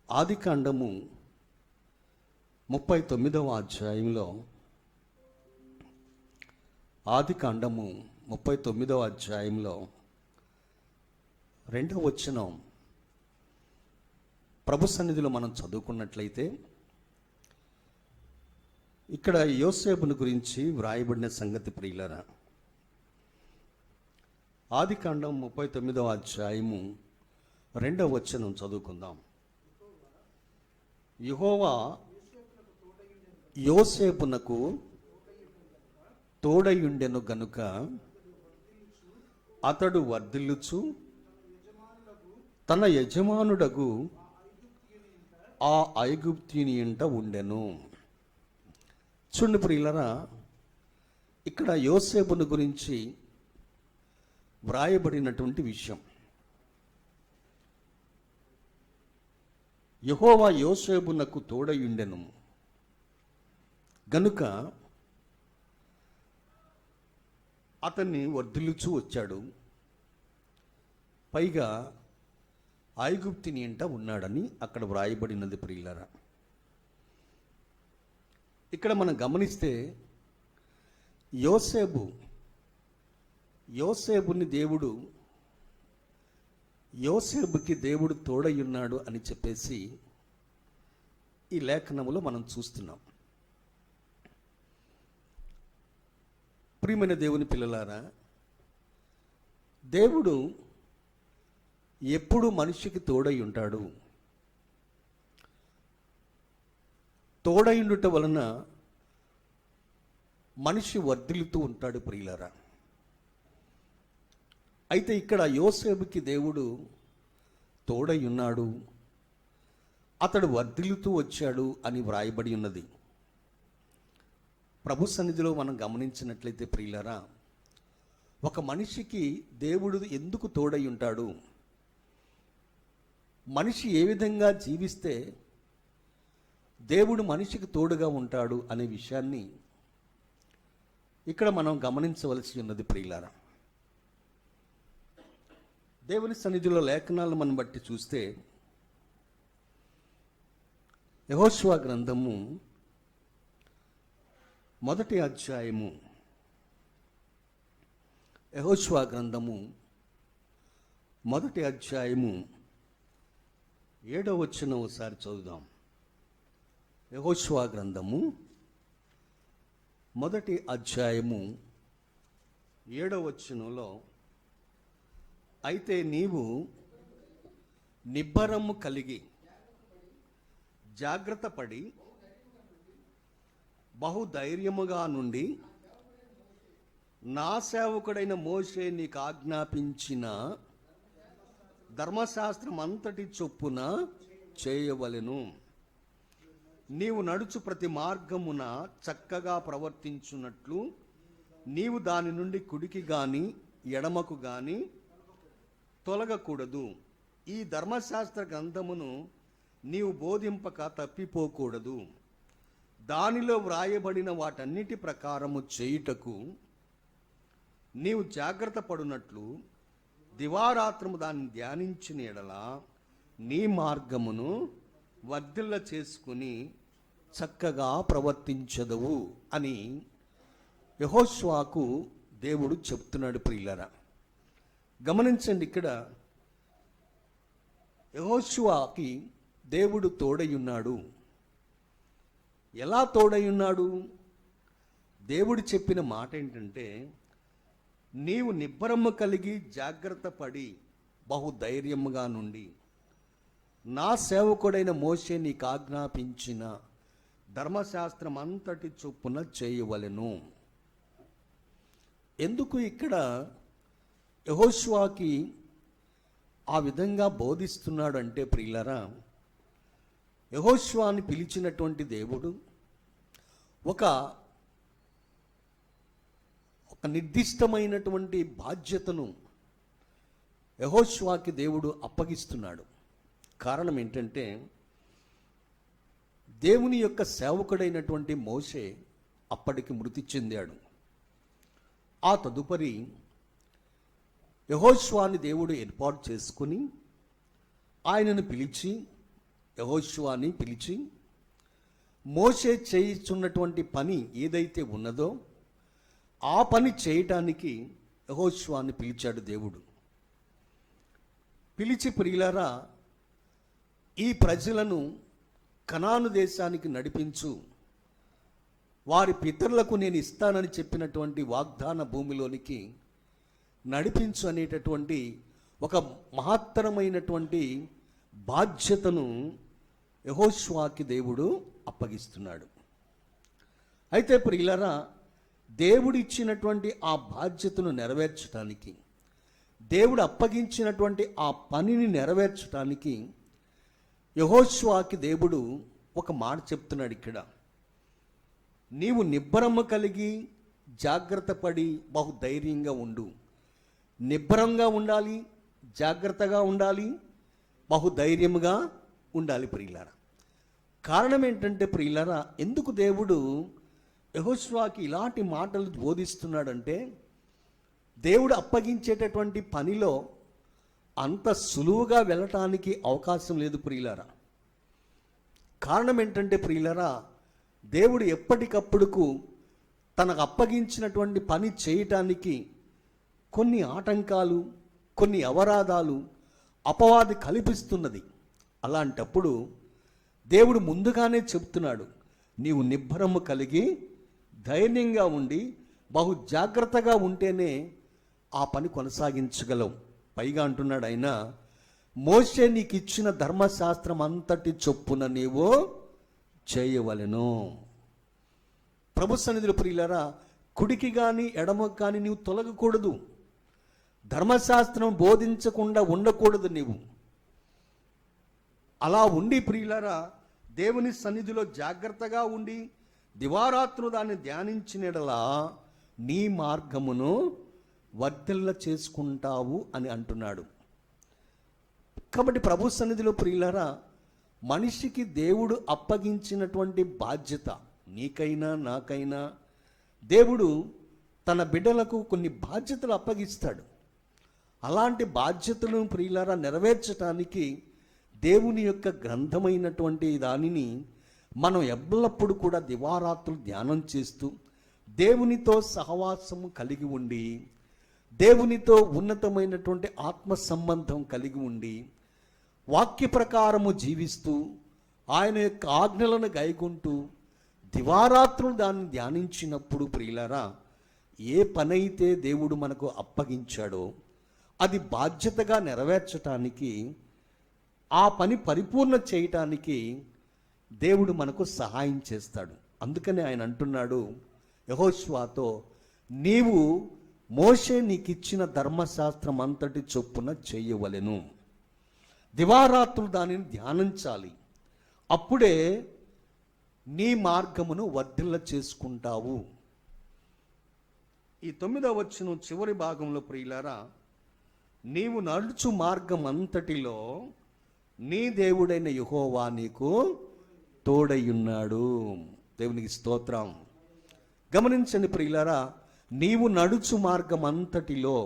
ఆదికాండము 39వ అధ్యాయంలో, ఆదికాండము 39వ అధ్యాయంలో 2వ వచనం ప్రభు సన్నిధిలో మనం చదువుకున్నట్లయితే, ఇక్కడ యోసేపును గురించి వ్రాయబడిన సంగతి ప్రియులరా. ఆదికాండం 39వ అధ్యాయము 2వ వచనం చదువుకుందాం. యెహోవా యోసేపునకు తోడయుండెను గనుక అతడు వర్ధిల్లుచు తన యజమానుడగు ఆ ఐగుప్తీయుని ఇంట ఉండెను. చూడండి ప్రియులరా, ఇక్కడ యోసేపును గురించి వ్రాయబడినటువంటి విషయం, యెహోవా యోసేపునకు తోడయుండెను గనుక అతన్ని వర్ధిల్లుచూ వచ్చాడు, పైగా ఐగుప్తుని ఇంట ఉన్నాడని అక్కడ వ్రాయబడినది ప్రియులారా. ఇక్కడ మనం గమనిస్తే యోసేపుని యోసేపుకి దేవుడు తోడయ్యున్నాడు అని చెప్పేసి ఈ లేఖనములో మనం చూస్తున్నాం. ప్రియమైన దేవుని పిల్లలారా, దేవుడు ఎప్పుడు మనిషికి తోడై ఉంటాడు. తోడైండుట వలన మనిషి వర్ధిల్లుతూ ఉంటాడు ప్రియులారా. అయితే ఇక్కడ యోసేపుకి దేవుడు తోడై ఉన్నాడు, అతడు వర్ధిల్లుతూ వచ్చాడు అని వ్రాయబడి ఉన్నది. ప్రభు సన్నిధిలో మనం గమనించినట్లయితే ప్రియులారా, ఒక మనిషికి దేవుడు ఎందుకు తోడై ఉంటాడు, మనిషి ఏ విధంగా జీవిస్తే దేవుడు మనిషికి తోడుగా ఉంటాడు అనే విషయాన్ని ఇక్కడ మనం గమనించవలసి ఉన్నది ప్రియులారా. దేవుని సన్నిధిలో లేఖనాలు మనం బట్టి చూస్తే, యెహోషువ గ్రంథము 1వ అధ్యాయము, యెహోషువ గ్రంథము 1వ అధ్యాయము 7వ వచనం ఒకసారి చదువుదాం. యెహోషువ గ్రంథము 1వ అధ్యాయము 7వ వచనంలో, అయితే నీవు నిబ్బరము కలిగి జాగ్రత్త పడి బహుధైర్యముగా నుండి నా సేవకుడైన మోషే నీకు ఆజ్ఞాపించిన ధర్మశాస్త్రం అంతటి చొప్పున చేయవలెను. నీవు నడుచు ప్రతి మార్గమున చక్కగా ప్రవర్తించున్నట్లు నీవు దాని నుండి కుడికి గాని ఎడమకు గాని తొలగకూడదు. ఈ ధర్మశాస్త్ర గ్రంథమును నీవు బోధింపక తప్పిపోకూడదు. దానిలో వ్రాయబడిన వాటన్నిటి ప్రకారము చేయుటకు నీవు జాగ్రత్త పడునట్లు దివారాత్రము దాన్ని ధ్యానించిన ఎడల నీ మార్గమును వర్ధిల్ల చేసుకుని చక్కగా ప్రవర్తించదవు అని యెహోషువకు దేవుడు చెప్తున్నాడు. ప్రియులారా, గమనించండి, ఇక్కడ యెహోషువకి దేవుడు తోడయున్నాడు. ఎలా తోడయున్నాడు? దేవుడు చెప్పిన మాట ఏంటంటే, నీవు నిబ్బరము కలిగి జాగ్రత్త పడి బహుధైర్యముగా నుండి నా సేవకుడైన మోషే నీకు ఆజ్ఞాపించిన ధర్మశాస్త్రం అంతటి చొప్పున చేయవలెను. ఎందుకు ఇక్కడ యెహోషువకి ఆ విధంగా బోధిస్తున్నాడు అంటే, ప్రియులారా, యెహోషువని పిలిచినటువంటి దేవుడు ఒక నిర్దిష్టమైనటువంటి బాధ్యతను యెహోషువకి దేవుడు అప్పగిస్తున్నాడు. కారణం ఏంటంటే, దేవుని యొక్క సేవకుడైనటువంటి మోషే అప్పటికి మృతి చెందాడు. ఆ తదుపరి యెహోషువని దేవుడు ఏర్పాటు చేసుకుని ఆయనను పిలిచి, యెహోషువని పిలిచి మోషే చేయుచున్నటువంటి పని ఏదైతే ఉన్నదో ఆ పని చేయటానికి యెహోషువని పిలిచాడు దేవుడు. పిలిచి, ప్రియులారా, ఈ ప్రజలను కనాను దేశానికి నడిపించు, వారి పితరులకు నేను ఇస్తానని చెప్పినటువంటి వాగ్దాన భూమిలోనికి నడిపించు అనేటటువంటి ఒక మహత్తరమైనటువంటి బాధ్యతను యెహోషువకి దేవుడు అప్పగిస్తున్నాడు. అయితే ప్రియులారా, దేవుడు ఇచ్చినటువంటి ఆ బాధ్యతను నెరవేర్చడానికి, దేవుడు అప్పగించినటువంటి ఆ పనిని నెరవేర్చడానికి యెహోషువకి దేవుడు ఒక మాట చెప్తున్నాడు ఇక్కడ. నీవు నిబ్బరము కలిగి జాగ్రత్త పడి బహుధైర్యంగా ఉండు. నిబ్బరంగా ఉండాలి, జాగ్రత్తగా ఉండాలి, బహుధైర్యముగా ఉండాలి. ప్రియులారా, కారణం ఏంటంటే, ప్రియులారా, ఎందుకు దేవుడు యెహోషువకి ఇలాంటి మాటలు బోధిస్తున్నాడంటే, దేవుడు అప్పగించేటటువంటి పనిలో అంత సులువుగా వెళ్ళటానికి అవకాశం లేదు. ప్రియులారా, కారణం ఏంటంటే, ప్రియులారా, దేవుడు ఎప్పటికప్పుడుకు తనకు అప్పగించినటువంటి పని చేయటానికి కొన్ని ఆటంకాలు, కొన్ని అవరాధాలు అపవాది కల్పిస్తున్నది. అలాంటప్పుడు దేవుడు ముందుగానే చెప్తున్నాడు, నీవు నిబ్బరము కలిగి ధైర్యంగా ఉండి బహు జాగ్రత్తగా ఉంటేనే ఆ పని కొనసాగించగలవు. పైగా అంటున్నాడు ఆయన, మోషే నీకు ఇచ్చిన ధర్మశాస్త్రం అంతటి చొప్పున నీవు చేయవలెను. ప్రభు సన్నిధిలో ప్రియులారా, కుడికి కానీ ఎడమకు కానీ నీవు తొలగకూడదు. ధర్మశాస్త్రం బోధించకుండా ఉండకూడదు నీవు. అలా ఉండి ప్రియులారా, దేవుని సన్నిధిలో జాగ్రత్తగా ఉండి దివారాత్రులు దాన్ని ధ్యానించినడలా నీ మార్గమును వర్ధిల్ల చేసుకుంటావు అని అంటున్నాడు. కాబట్టి ప్రభు సన్నిధిలో ప్రియులారా, మనిషికి దేవుడు అప్పగించినటువంటి బాధ్యత, నీకైనా నాకైనా దేవుడు తన బిడ్డలకు కొన్ని బాధ్యతలు అప్పగిస్తాడు. అలాంటి బాధ్యతలను ప్రియులారా నెరవేర్చడానికి దేవుని యొక్క గ్రంథమైనటువంటి దానిని మనం ఎల్లప్పుడూ కూడా దివారాత్రులు ధ్యానం చేస్తూ దేవునితో సహవాసము కలిగి ఉండి, దేవునితో ఉన్నతమైనటువంటి ఆత్మ సంబంధం కలిగి ఉండి, వాక్య ప్రకారము జీవిస్తూ ఆయన యొక్క ఆజ్ఞలను గైకుంటూ దివారాత్రులు దాన్ని ధ్యానించినప్పుడు ప్రియులారా, ఏ పనైతే దేవుడు మనకు అప్పగించాడో అది బాధ్యతగా నెరవేర్చటానికి, ఆ పని పరిపూర్ణ చేయటానికి దేవుడు మనకు సహాయం చేస్తాడు. అందుకని ఆయన అంటున్నాడు యెహోషువతో, నీవు మోషే నీకిచ్చిన ధర్మశాస్త్రం అంతటి చొప్పున చేయవలెను, దివారాత్రులు దానిని ధ్యానించాలి, అప్పుడే నీ మార్గమును వర్ధిల్ల చేసుకుంటావు. ఈ 9వ వచనం చివరి భాగంలో ప్రియులారా, నీవు నడుచు మార్గం అంతటిలో నీ దేవుడైన యెహోవా నీకు తోడయ్యున్నాడు. దేవునికి స్తోత్రం. గమనించండి ప్రియులారా, నీవు నడుచు మార్గం అంతటిలో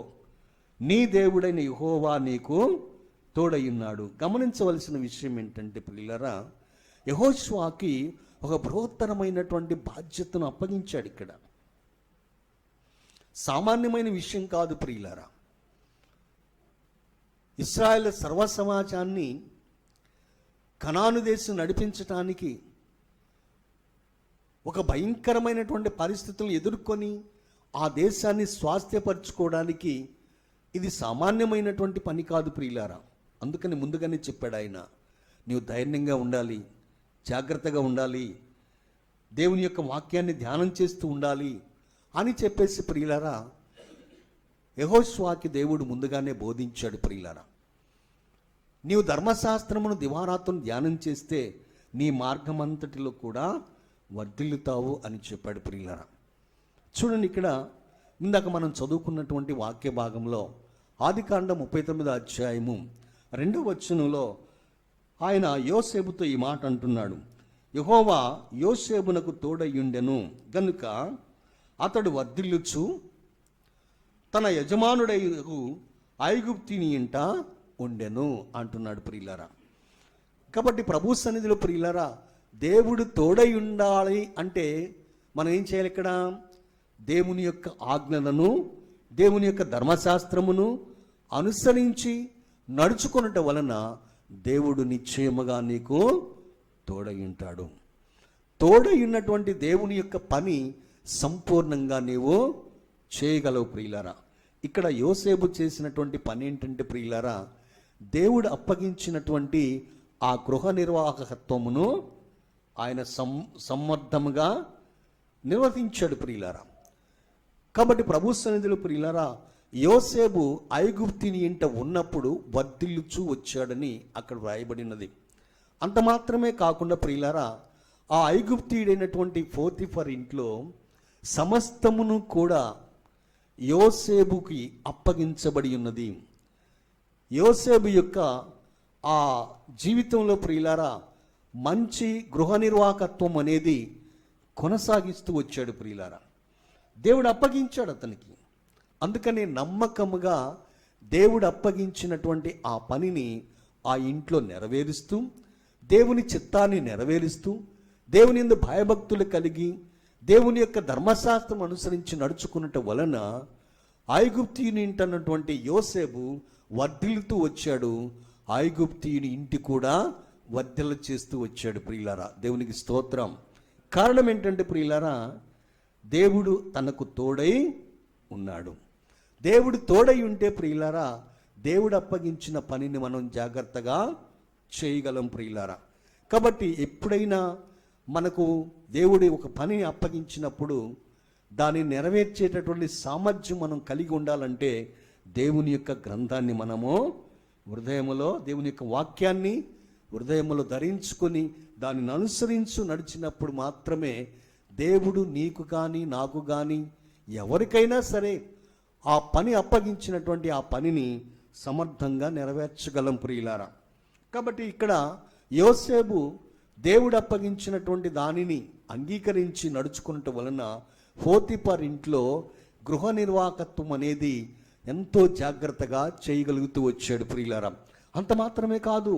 నీ దేవుడైన యెహోవా నీకు తోడయ్యున్నాడు. గమనించవలసిన విషయం ఏంటంటే ప్రియులారా, యెహోషువకి ఒక బృహత్తరమైనటువంటి బాధ్యతను అప్పగించాడు. ఇక్కడ సామాన్యమైన విషయం కాదు ప్రియులారా. ఇశ్రాయేలు సర్వ సమాజాన్ని కనాను దేశం నడిపించటానికి, ఒక భయంకరమైనటువంటి పరిస్థితులను ఎదుర్కొని ఆ దేశాన్ని స్వాస్థ్యపరచుకోవడానికి ఇది సామాన్యమైనటువంటి పని కాదు ప్రియులారా. అందుకని ముందుగానే చెప్పాడు ఆయన, నీవు ధైర్యంగా ఉండాలి, జాగ్రత్తగా ఉండాలి, దేవుని యొక్క వాక్యాన్ని ధ్యానం చేస్తూ ఉండాలి అని చెప్పేసి ప్రియులారా, యెహోషువకి దేవుడు ముందుగానే బోధించాడు. ప్రియులారా, నీవు ధర్మశాస్త్రమును దివారాత్రులు ధ్యానం చేస్తే నీ మార్గం అంతటిలో కూడా వర్ధిల్లుతావు అని చెప్పాడు. ప్రియులారా, చూడండి, ఇక్కడ ఇందాక మనం చదువుకున్నటువంటి వాక్య భాగంలో ఆదికాండం 39వ అధ్యాయము 2వ వచనంలో ఆయన యోసేపుతో ఈ మాట అంటున్నాడు, యెహోవా యోసేపునకు తోడయ్యుండెను గనుక అతడు వర్ధిల్లుచు తన యజమానుడై ఐగుప్తిని ఇంట ఉండెను అంటున్నాడు. ప్రియులారా, కాబట్టి ప్రభు సన్నిధిలో ప్రియులారా, దేవుడు తోడై ఉండాలి అంటే మనం ఏం చేయాలి? ఇక్కడ దేవుని యొక్క ఆజ్ఞలను, దేవుని యొక్క ధర్మశాస్త్రమును అనుసరించి నడుచుకొనుట వలన దేవుడు నిశ్చయముగా నీకు తోడై ఉంటాడు. తోడై ఉన్నటువంటి దేవుని యొక్క పని సంపూర్ణంగా నీవు చేయగలవు. ప్రియులారా, ఇక్కడ యోసేపు చేసినటువంటి పని ఏంటంటే ప్రియులారా, దేవుడు అప్పగించినటువంటి ఆ గృహ నిర్వాహకత్వమును ఆయన సమర్థముగా నిర్వర్తించాడు. ప్రియులారా, కాబట్టి ప్రభు సన్నిధిలో ప్రియులారా, యోసేపు ఐగుప్తిని ఇంట ఉన్నప్పుడు వర్ధిల్లుచూ వచ్చాడని అక్కడ వ్రాయబడినది. అంత మాత్రమే కాకుండా ప్రియులారా, ఆ ఐగుప్తీయుడైనటువంటి పోతీఫర్ ఇంట్లో సమస్తమును కూడా యోసేపుకి అప్పగించబడి ఉన్నది. యోసేపు యొక్క ఆ జీవితంలో ప్రియులారా, మంచి గృహ నిర్వాహకత్వం అనేది కొనసాగిస్తూ వచ్చాడు. ప్రియులారా, దేవుడు అప్పగించాడు అతనికి. అందుకని నమ్మకముగా దేవుడు అప్పగించినటువంటి ఆ పనిని ఆ ఇంట్లో నెరవేరుస్తూ, దేవుని చిత్తాన్ని నెరవేరుస్తూ, దేవుని యందు భయభక్తులు కలిగి దేవుని యొక్క ధర్మశాస్త్రం అనుసరించి నడుచుకున్నట వలన ఐగుప్తీయుని ఇంటన్నటువంటి యోసేపు వర్ధిల్లుతూ వచ్చాడు. ఐగుప్తీయుని ఇంటి కూడా వర్ధిల్ల చేస్తూ వచ్చాడు. ప్రియులారా, దేవునికి స్తోత్రం. కారణం ఏంటంటే ప్రియులారా, దేవుడు తనకు తోడై ఉన్నాడు. దేవుడు తోడై ఉంటే ప్రియులారా, దేవుడు అప్పగించిన పనిని మనం జాగ్రత్తగా చేయగలం. ప్రియులారా, కాబట్టి ఎప్పుడైనా మనకు దేవుడి ఒక పనిని అప్పగించినప్పుడు దాన్ని నెరవేర్చేటటువంటి సామర్థ్యం మనం కలిగి ఉండాలంటే దేవుని యొక్క గ్రంథాన్ని మనము హృదయములో, దేవుని యొక్క వాక్యాన్ని హృదయములో ధరించుకొని దానిని అనుసరించు నడిచినప్పుడు మాత్రమే దేవుడు నీకు కానీ నాకు కానీ ఎవరికైనా సరే ఆ పని అప్పగించినటువంటి ఆ పనిని సమర్థంగా నెరవేర్చగలం. ప్రియులారా, కాబట్టి ఇక్కడ యోసేపు దేవుడు అప్పగించినటువంటి దానిని అంగీకరించి నడుచుకున్నట వలన పోతీఫర్ ఇంట్లో గృహ నిర్వాహకత్వం అనేది ఎంతో జాగ్రత్తగా చేయగలుగుతూ వచ్చాడు. ప్రియులారా, అంత మాత్రమే కాదు,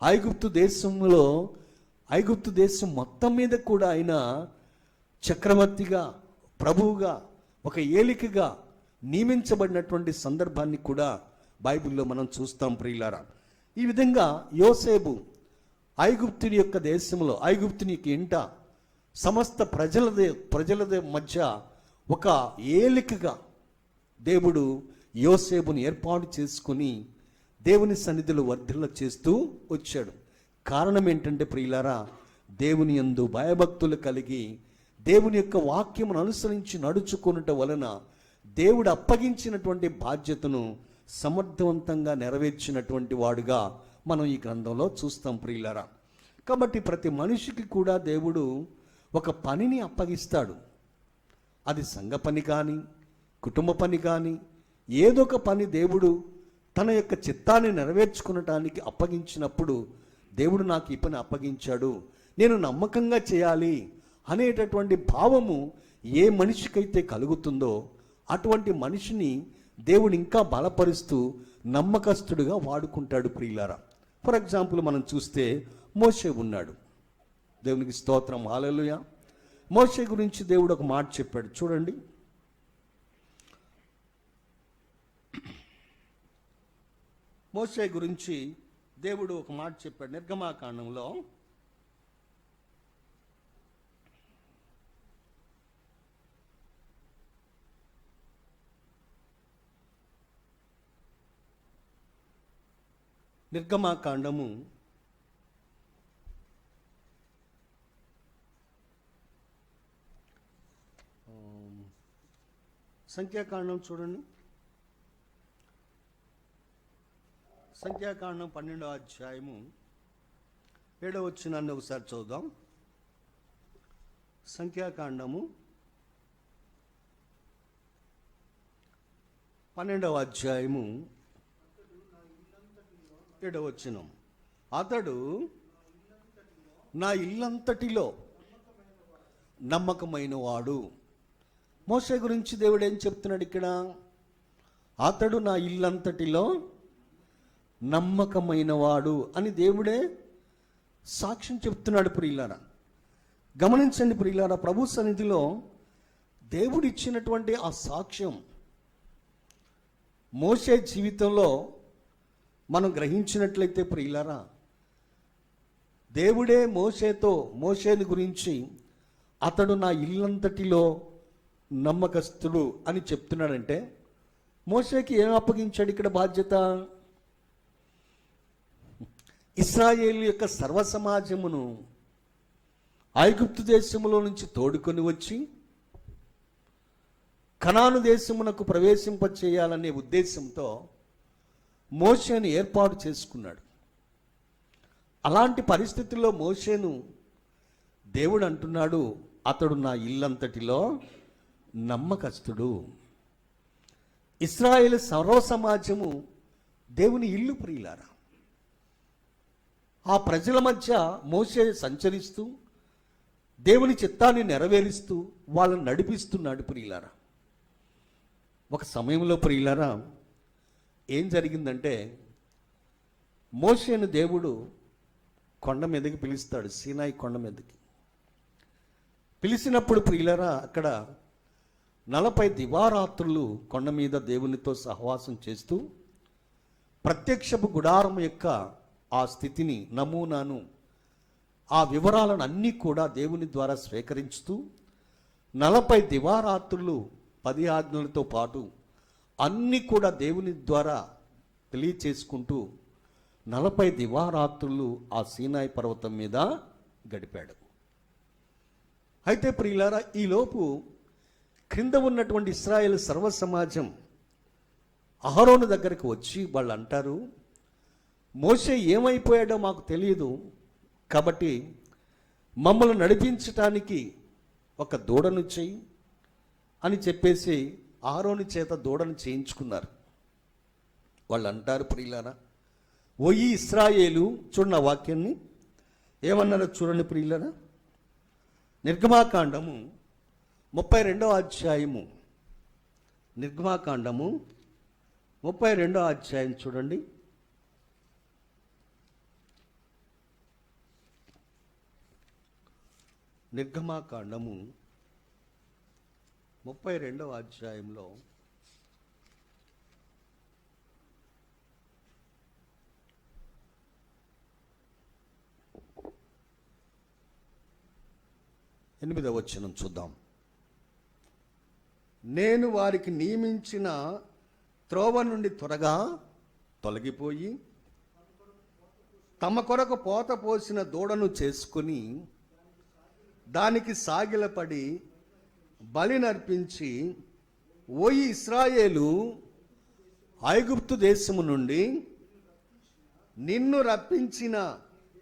ఐగుప్తు దేశం మొత్తం మీద కూడా ఆయన చక్రవర్తిగా, ప్రభువుగా, ఒక ఏలికగా నియమించబడినటువంటి సందర్భాన్ని కూడా బైబిల్లో మనం చూస్తాం. ప్రియులారా, ఈ విధంగా యోసేపు ఐగుప్తుని యొక్క దేశంలో, ఐగుప్తుని యొక్క ఇంట సమస్త ప్రజలదే మధ్య ఒక ఏలికగా దేవుడు యోసేపుని ఏర్పాటు చేసుకుని దేవుని సన్నిధిలో వర్ధిల్ల చేస్తూ వచ్చాడు. కారణం ఏంటంటే ప్రియులారా, దేవుని యందు భయభక్తులు కలిగి దేవుని యొక్క వాక్యమును అనుసరించి నడుచుకున్నట వలన దేవుడు అప్పగించినటువంటి బాధ్యతను సమర్థవంతంగా నెరవేర్చినటువంటి వాడుగా మనం ఈ గ్రంథంలో చూస్తాం ప్రియులారా. కాబట్టి ప్రతి మనిషికి కూడా దేవుడు ఒక పనిని అప్పగిస్తాడు. అది సంఘ పని కానీ, కుటుంబ పని కానీ, ఏదో ఒక పని దేవుడు తన యొక్క చిత్తాన్ని నెరవేర్చుకునటానికి అప్పగించినప్పుడు, దేవుడు నాకు ఈ పని అప్పగించాడు, నేను నమ్మకంగా చేయాలి అనేటటువంటి భావము ఏ మనిషికైతే కలుగుతుందో అటువంటి మనిషిని దేవుడు ఇంకా బలపరుస్తూ నమ్మకస్తుడిగా వాడుకుంటాడు ప్రియులారా. ఫర్ ఎగ్జాంపుల్ మనం చూస్తే మోషే ఉన్నాడు. దేవునికి స్తోత్రం, హల్లెలూయా. మోషే గురించి దేవుడు ఒక మాట చెప్పాడు చూడండి. మోషే గురించి దేవుడు ఒక మాట చెప్పాడు నిర్గమాకాండంలో. నిర్గమాకాండము సంఖ్యాకాండం చూడండి. సంఖ్యాకాండం 12వ అధ్యాయము 7వ వచనాన్ని ఒకసారి చూద్దాం. సంఖ్యాకాండము 12వ అధ్యాయము 7వ వచనం. అతడు నా ఇల్లంతటిలో నమ్మకమైన వాడు. మోషే గురించి దేవుడు ఏం చెప్తున్నాడు ఇక్కడ? అతడు నా ఇల్లంతటిలో నమ్మకమైన వాడు అని దేవుడే సాక్ష్యం చెప్తున్నాడు ప్రియులారా. గమనించండి ప్రియులారా, ప్రభు సన్నిధిలో దేవుడు ఇచ్చినటువంటి ఆ సాక్ష్యం మోషే జీవితంలో మనం గ్రహించినట్లయితే ప్రియులారా, దేవుడే మోషేని గురించి అతడు నా ఇల్లంతటిలో నమ్మకస్తుడు అని చెప్తున్నాడంటే మోషేకి ఏం అప్పగించాడు ఇక్కడ బాధ్యత? ఇశ్రాయేలు యొక్క సర్వ సమాజమును ఐగుప్తు దేశములో నుంచి తోడుకొని వచ్చి కనాను దేశమునకు ప్రవేశింపచేయాలనే ఉద్దేశంతో మోషేను ఏర్పాటు చేసుకున్నాడు. అలాంటి పరిస్థితుల్లో మోషేను దేవుడు అంటున్నాడు, అతడు నా ఇల్లంతటిలో నమ్మకస్తుడు. ఇశ్రాయేలు సర్వ సమాజము దేవుని ఇల్లు ప్రియులారా. ఆ ప్రజల మధ్య మోషే సంచరిస్తూ దేవుని చిత్తాన్ని నెరవేరుస్తూ వాళ్ళని నడిపిస్తున్నాడు ప్రియులారా. ఒక సమయంలో ప్రియులారా ఏం జరిగిందంటే, మోషేను దేవుడు కొండ మీదకి పిలుస్తాడు, సీనాయి కొండ మీదకి పిలిచినప్పుడు ప్రియులారా అక్కడ 40 దివారాత్రులు కొండ మీద దేవునితో సహవాసం చేస్తూ ప్రత్యక్షపు గుడారం యొక్క ఆ స్థితిని, నమూనాను, ఆ వివరాలను అన్నీ కూడా దేవుని ద్వారా స్వీకరించుతూ 40 దివారాత్రులు 10 ఆజ్ఞలతో పాటు అన్నీ కూడా దేవుని ద్వారా తెలియచేసుకుంటూ 40 దివారాత్రులు ఆ సీనాయి పర్వతం మీద గడిపాడు. అయితే ప్రియులారా, ఈలోపు క్రింద ఉన్నటువంటి ఇశ్రాయేలు సర్వ సమాజం అహరోను దగ్గరికి వచ్చి వాళ్ళు అంటారు, మోషే ఏమైపోయాడో మాకు తెలియదు, కాబట్టి మమ్మల్ని నడిపించటానికి ఒక దూడను చెయ్యి అని చెప్పేసి అహరోను చేత దూడను చేయించుకున్నారు. వాళ్ళు అంటారు ప్రియులారా, ఓ ఈ ఇశ్రాయేలు, చూడండి ఆ వాక్యాన్ని ఏమన్నారో చూడండి ప్రియులారా. నిర్గమాకాండము 32వ అధ్యాయము, నిర్గమాకాండము 32వ అధ్యాయం చూడండి. నిర్గమాకాండము 32వ అధ్యాయంలో 8వ వచనం చూద్దాం. నేను వారికి నియమించిన త్రోవ నుండి త్వరగా తొలగిపోయి తమ కొరకు పోత పోసిన దూడను చేసుకుని దానికి సాగిలపడి బలి నర్పించి, ఓ ఇశ్రాయేలు, ఐగుప్తు దేశము నుండి నిన్ను రప్పించిన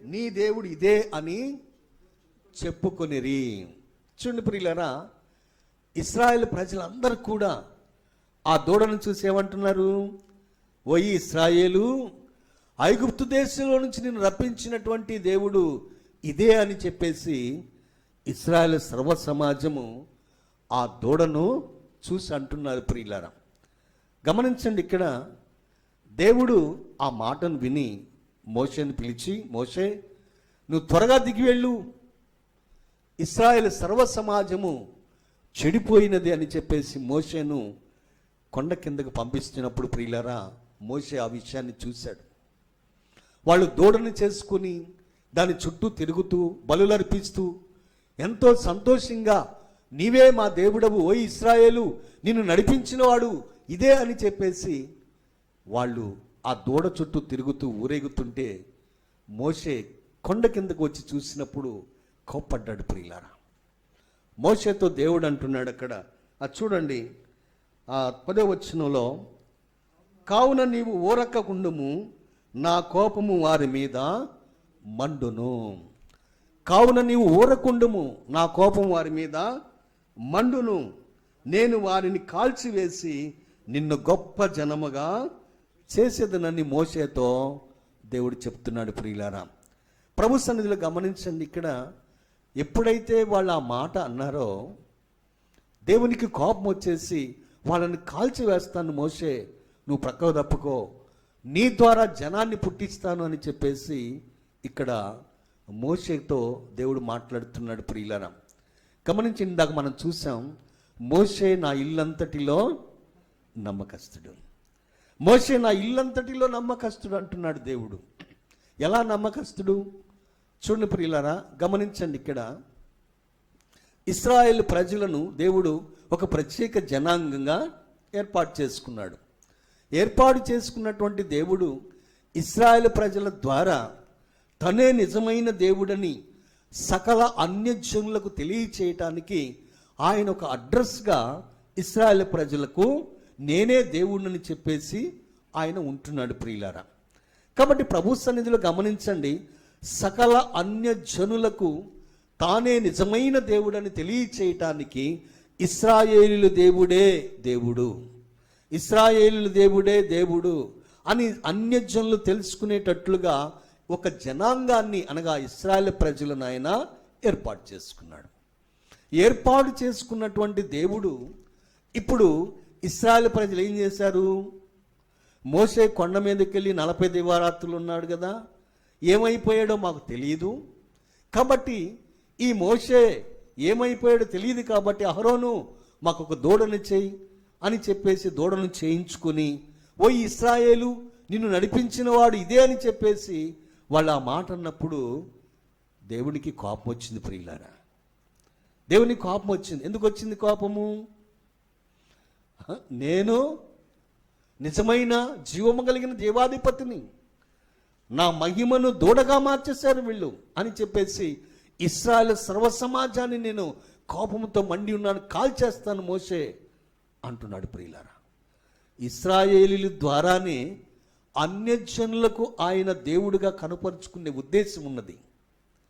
నీ దేవుడు ఇదే అని చెప్పుకొనిరి. చూడండి ప్రియులారా, ఇశ్రాయేల్ ప్రజలందరూ కూడా ఆ దూడను చూసి ఏమంటున్నారు? ఓ ఇశ్రాయేలు, ఐగుప్తు దేశంలో నుంచి నిన్ను రప్పించినటువంటి దేవుడు ఇదే అని చెప్పేసి ఇశ్రాయేల్ సర్వ సమాజము ఆ దూడను చూసి అంటున్నారు. ప్రియులారా గమనించండి, ఇక్కడ దేవుడు ఆ మాటను విని మోషేని పిలిచి, మోషే నువ్వు త్వరగా దిగి వెళ్ళు, ఇశ్రాయేల్ సర్వ సమాజము చెడిపోయినది అని చెప్పేసి మోషేను కొండ కిందకు పంపిస్తున్నప్పుడు ప్రియులారా, మోషే ఆ విషయాన్ని చూశాడు. వాళ్ళు దూడని చేసుకుని దాని చుట్టూ తిరుగుతూ బలులర్పిస్తూ ఎంతో సంతోషంగా, నీవే మా దేవుడవు, ఓ ఇశ్రాయేలు, నిన్ను నడిపించినవాడు ఇదే అని చెప్పేసి వాళ్ళు ఆ దూడ చుట్టూ తిరుగుతూ ఊరేగుతుంటే మోషే కొండ కిందకు వచ్చి చూసినప్పుడు కోప్పడ్డాడు. ప్రియులారా, మోషేతో దేవుడు అంటున్నాడు అక్కడ, అది చూడండి ఆ 10వ వచనంలో, కావున నీవు ఊరక్కకుండుము, నా కోపము వారి మీద మండును. కావున నీవు ఊరకుండుము, నా కోపం వారి మీద మండును, నేను వారిని కాల్చివేసి నిన్ను గొప్ప జనముగా చేసేదనని మోషేతో దేవుడు చెప్తున్నాడు. ప్రియులారా, ప్రభు సన్నిధిలో గమనించండి, ఇక్కడ ఎప్పుడైతే వాళ్ళు ఆ మాట అన్నారో దేవునికి కోపం వచ్చేసి వాళ్ళని కాల్చివేస్తాను, మోషే నువ్వు ప్రక్కకు తప్పుకో, నీ ద్వారా జనాన్ని పుట్టిస్తాను అని చెప్పేసి ఇక్కడ మోషేతో దేవుడు మాట్లాడుతున్నాడు. ప్రియులారా గమనించి, ఇందాక మనం చూసాం, మోషే నా ఇల్లంతటిలో నమ్మకస్తుడు, మోషే నా ఇల్లంతటిలో నమ్మకస్తుడు అంటున్నాడు దేవుడు. ఎలా నమ్మకస్తుడు? చూడండి ప్రియులారా, గమనించండి, ఇక్కడ ఇశ్రాయేల్ ప్రజలను దేవుడు ఒక ప్రత్యేక జనాంగంగా ఏర్పాటు చేసుకున్నాడు. ఏర్పాటు చేసుకున్నటువంటి దేవుడు ఇశ్రాయేల్ ప్రజల ద్వారా తనే నిజమైన దేవుడని సకల అన్యజనులకు తెలియచేయటానికి ఆయన ఒక అడ్రస్గా ఇశ్రాయేల్ ప్రజలకు నేనే దేవుడిని చెప్పేసి ఆయన ఉంటున్నాడు. ప్రియులారా కాబట్టి ప్రభు సన్నిధిలో గమనించండి, సకల అన్యజనులకు తానే నిజమైన దేవుడని తెలియచేయటానికి ఇశ్రాయేలు దేవుడే దేవుడు, ఇశ్రాయేలు దేవుడే దేవుడు అని అన్యజనులు తెలుసుకునేటట్లుగా ఒక జనాంగాన్ని, అనగా ఇశ్రాయేల్ ప్రజలను ఆయన ఏర్పాటు చేసుకున్నాడు. ఏర్పాటు చేసుకున్నటువంటి దేవుడు ఇప్పుడు ఇశ్రాయేల్ ప్రజలు ఏం చేశారు? మోషే కొండ మీదకి వెళ్ళి 40 దివారాత్రులు ఉన్నాడు కదా, ఏమైపోయాడో మాకు తెలియదు. కాబట్టి ఈ మోషే ఏమైపోయాడో తెలియదు కాబట్టి అహరోను మాకు ఒక దూడను చేయి అని చెప్పేసి దూడను చేయించుకొని, ఓ ఇశ్రాయేలు, నిన్ను నడిపించిన వాడు ఇదే అని చెప్పేసి వాళ్ళు ఆ మాట అన్నప్పుడు దేవునికి కోపం వచ్చింది. ప్రియులారా, దేవునికి కోపం వచ్చింది. ఎందుకు వచ్చింది కోపము? నేను నిజమైన జీవము కలిగిన దేవాధిపతిని, నా మహిమను దూడగా మార్చేశారు వీళ్ళు అని చెప్పేసి ఇశ్రాయేల్ సర్వ సమాజాన్ని నేను కోపంతో మండి ఉన్నాను, కాల్చేస్తాను మోషే అంటున్నాడు. ప్రియులారా, ఇశ్రాయేలీల ద్వారానే అన్యజనులకు ఆయన దేవుడిగా కనపరుచుకునే ఉద్దేశం ఉన్నది.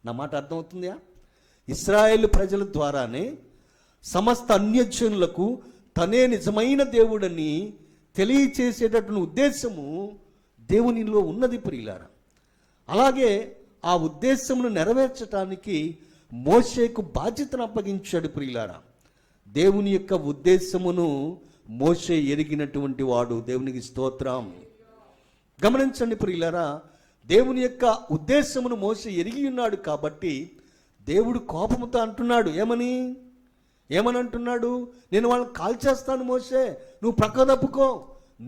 నా మాట అర్థమవుతుందా? ఇశ్రాయేలు ప్రజల ద్వారానే సమస్త అన్యజనులకు తనే నిజమైన దేవుడని తెలియచేసేటటువంటి ఉద్దేశము దేవునిలో ఉన్నది. ప్రియులారా, అలాగే ఆ ఉద్దేశమును నెరవేర్చడానికి మోషేకు బాధ్యతను అప్పగించాడు. ప్రియులారా, దేవుని యొక్క ఉద్దేశమును మోషే ఎరిగినటువంటి వాడు. దేవునికి స్తోత్రం. గమనించండి ప్రియులారా, దేవుని యొక్క ఉద్దేశమును మోషే ఎరిగి ఉన్నాడు కాబట్టి దేవుడు కోపముతో అంటున్నాడు. ఏమని అంటున్నాడు? నేను వాళ్ళని కాల్చేస్తాను మోషే, నువ్వు ప్రక్క తప్పుకో,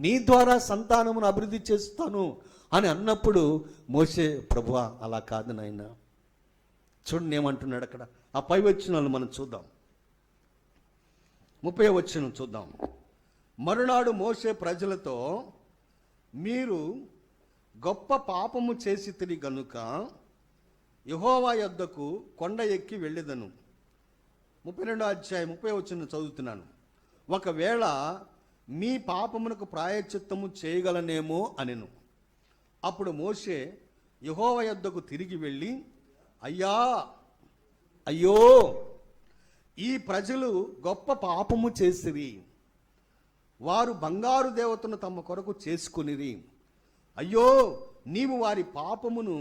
నీ ద్వారా సంతానమును అభివృద్ధి చేస్తాను అని అన్నప్పుడు మోషే, ప్రభువా అలా కాదు నాయన, చూడండి ఏమంటున్నాడు అక్కడ, ఆ పై వచనాలు మనం చూద్దాం. 30వ వచనం చూద్దాం. మరునాడు మోషే ప్రజలతో, మీరు గొప్ప పాపము చేసితిరి గనుక యెహోవా యొద్దకు కొండ ఎక్కి వెళ్ళెదను. 32వ అధ్యాయం 30వ వచనం చదువుతున్నాను. ఒకవేళ మీ పాపమునకు ప్రాయశ్చిత్తము చేయగలనేమో అనెను. అప్పుడు మోషే యెహోవా యొద్దకు తిరిగి వెళ్ళి, అయ్యో, ఈ ప్రజలు గొప్ప పాపము చేసిరి. వారు బంగారు దేవతను తమ కొరకు చేసుకునిరి. అయ్యో, నీవు వారి పాపమును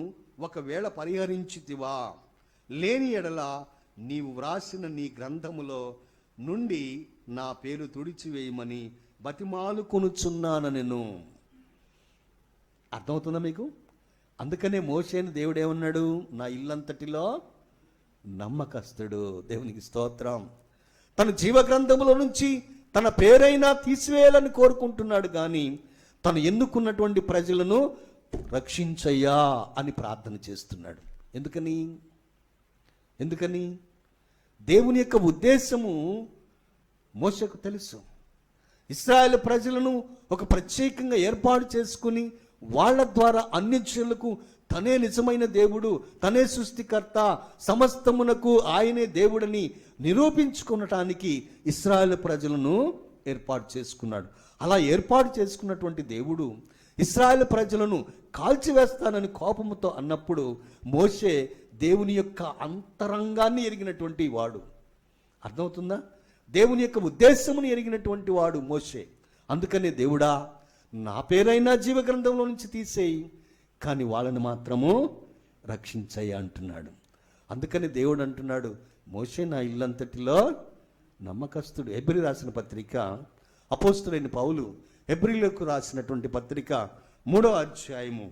ఒకవేళ పరిహరించితివా, లేని ఎడల నీవు వ్రాసిన నీ గ్రంథములో నుండి నా పేరు తుడిచివేయమని బతిమాలుకొనుచున్నానెను. అర్థమవుతుందా మీకు? అందుకనే మోషేని దేవుడేమన్నాడు? నా ఇల్లంతటిలో నమ్మకస్తుడు. దేవునికి స్తోత్రం. తన జీవ గ్రంథములో నుంచి తన పేరైనా తీసివేయాలని కోరుకుంటున్నాడు, కానీ తను ఎన్నుకున్నటువంటి ప్రజలను రక్షించయ్యా అని ప్రార్థన చేస్తున్నాడు. ఎందుకని దేవుని యొక్క ఉద్దేశము మోషేకు తెలుసు. ఇశ్రాయేలు ప్రజలను ఒక ప్రత్యేకంగా ఏర్పాటు చేసుకుని వాళ్ళ ద్వారా అన్యజనులకు తనే నిజమైన దేవుడు, తనే సృష్టికర్త, సమస్తమునకు ఆయనే దేవుడని నిరూపించుకునటానికి ఇశ్రాయేలు ప్రజలను ఏర్పాటు చేసుకున్నాడు. అలా ఏర్పాటు చేసుకున్నటువంటి దేవుడు ఇశ్రాయేలు ప్రజలను కాల్చివేస్తానని కోపముతో అన్నప్పుడు మోషే దేవుని యొక్క అంతరంగాన్ని ఎరిగినటువంటి వాడు. అర్థమవుతుందా? దేవుని యొక్క ఉద్దేశమును ఎరిగినటువంటి వాడు మోషే. అందుకనే దేవుడా, నా పేరైనా జీవ గ్రంథంలో నుంచి తీసేయి, కానీ వాళ్ళని మాత్రము రక్షించయ్యా అంటున్నాడు. అందుకని దేవుడు అంటున్నాడు, మోషే నా ఇల్లంతటిలో నమ్మకస్తుడు. హెబ్రీ రాసిన పత్రిక, అపోస్తులైన పౌలు హెబ్రీలకు రాసినటువంటి పత్రిక 3వ అధ్యాయము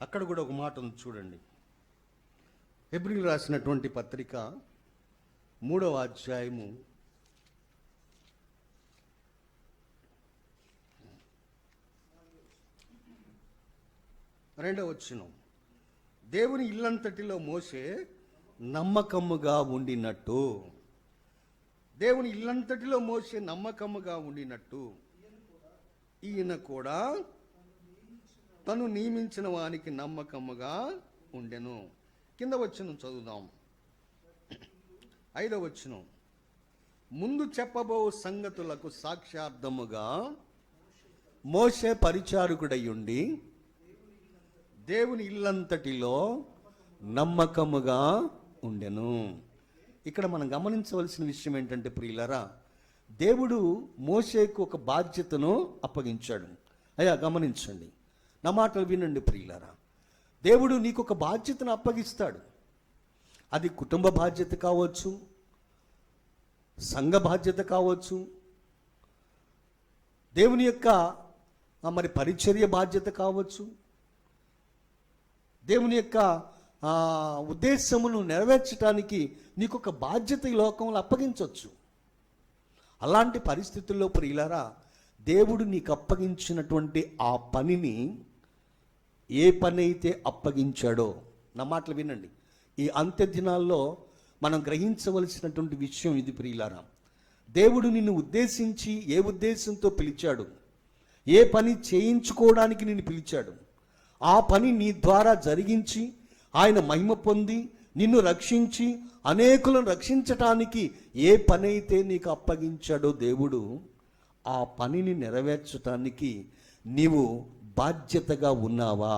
'అక్కడ కూడా ఒక మాట ఉంది చూడండి. హెబ్రీలు రాసినటువంటి పత్రిక 3వ అధ్యాయము 2వ వచనం. దేవుని ఇల్లంతటిలో మోషే నమ్మకముగా ఉండినట్టు, దేవుని ఇల్లంతటిలో మోషే నమ్మకముగా ఉండినట్టు ఈయన కూడా తను నియమించిన వానికి నమ్మకముగా ఉండెను. కింద వచనం చదువుదాం. 5వ వచనం. ముందు చెప్పబో సంగతులకు సాక్ష్యార్థముగా మోషే పరిచారకుడై ఉండి దేవుని ఇల్లంతటిలో నమ్మకముగా ఉండెను. ఇక్కడ మనం గమనించవలసిన విషయం ఏంటంటే ప్రియులారా, దేవుడు మోషేకు ఒక బాధ్యతను అప్పగించాడు. అయ్యా గమనించండి, నా మాటలు వినండి ప్రియులారా. దేవుడు నీకు ఒక బాధ్యతను అప్పగిస్తాడు. అది కుటుంబ బాధ్యత కావచ్చు, సంఘ బాధ్యత కావచ్చు, దేవుని యొక్క మరి పరిచర్య బాధ్యత కావచ్చు, దేవుని యొక్క ఉద్దేశమును నెరవేర్చడానికి నీకు ఒక బాధ్యత ఈ లోకంలో అప్పగించవచ్చు. అలాంటి పరిస్థితుల్లో ప్రియులారా, దేవుడు నీకు అప్పగించినటువంటి ఆ పనిని, ఏ పని అయితే అప్పగించాడో, నా మాటలు వినండి, ఈ అంత్య దినాల్లో మనం గ్రహించవలసినటువంటి విషయం ఇది ప్రియులారా. దేవుడు నిన్ను ఉద్దేశించి ఏ ఉద్దేశంతో పిలిచాడు, ఏ పని చేయించుకోవడానికి నిన్ను పిలిచాడు, ఆ పని నీ ద్వారా జరిగించి ఆయన మహిమ పొంది నిన్ను రక్షించి అనేకులను రక్షించటానికి ఏ పని అయితే నీకు అప్పగించాడో దేవుడు, ఆ పనిని నెరవేర్చటానికి నీవు బాధ్యతగా ఉన్నావా?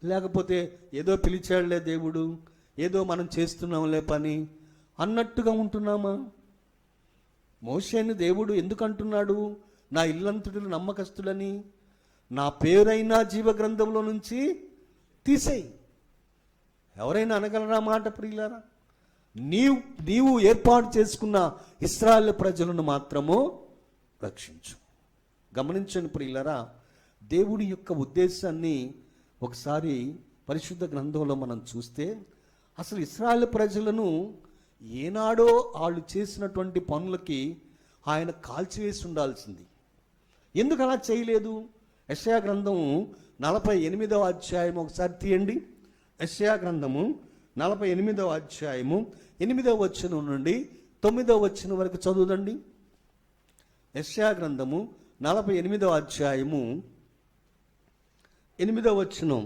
లేకపోతే ఏదో పిలిచాడులే దేవుడు, ఏదో మనం చేస్తున్నాంలే పని అన్నట్టుగా ఉంటున్నామా? మోషేని దేవుడు ఎందుకు అంటున్నాడు, నా ఇల్లంతటిలో నమ్మకస్తులని, నా పేరైనా జీవ గ్రంథంలో నుంచి తీసేయి. ఎవరైనా అనగలరా మాట ప్రియులారా? నీవు ఏర్పాటు చేసుకున్న ఇశ్రాయేలు ప్రజలను మాత్రము రక్షించు. గమనించండి ప్రియులారా, దేవుడి యొక్క ఉద్దేశాన్ని ఒకసారి పరిశుద్ధ గ్రంథంలో మనం చూస్తే, అసలు ఇశ్రాయేలు ప్రజలను ఏనాడో వాళ్ళు చేసినటువంటి పనులకి ఆయన కాల్చివేసి ఉండాల్సింది. ఎందుకు అలా చేయలేదు? యెషయా గ్రంథము 48వ అధ్యాయం ఒకసారి తీయండి. యెషయా గ్రంథము 48వ అధ్యాయము 8వ వచనం నుండి 9వ వచనం వరకు చదువుదండి. యెషయా గ్రంథము 48వ అధ్యాయము 8వ వచనం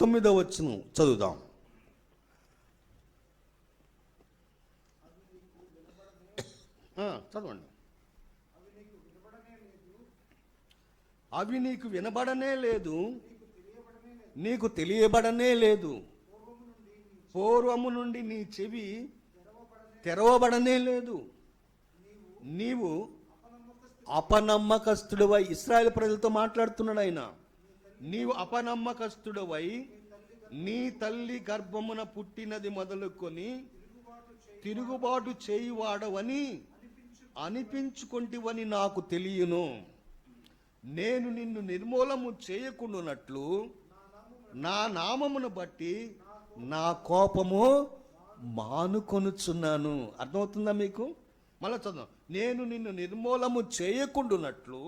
9వ వచనం చదువుదాం. చదవండి. అవి నీకు వినబడనే లేదు, నీకు తెలియబడనే లేదు. పూర్వము నుండి నీ చెవి తెరవబడనే లేదు. నీవు అపనమ్మకస్తుడివై, ఇశ్రాయేలు ప్రజలతో మాట్లాడుతున్నాడు ఆయన. నీవు అపనమ్మకస్తుడివై నీ తల్లి గర్భమున పుట్టినది మొదలుకొని తిరుగుబాటు చేయువాడవని అనిపించుకొంటివని నాకు తెలియను. నేను నిన్ను నిర్మూలము చేయకుండానట్లు నా నామమును బట్టి నా కోపము మానుకొనుచున్నాను. అర్థమవుతుందా మీకు? మళ్ళా చదువు. నేను నిన్ను నిర్మూలము చేయకుండానట్లు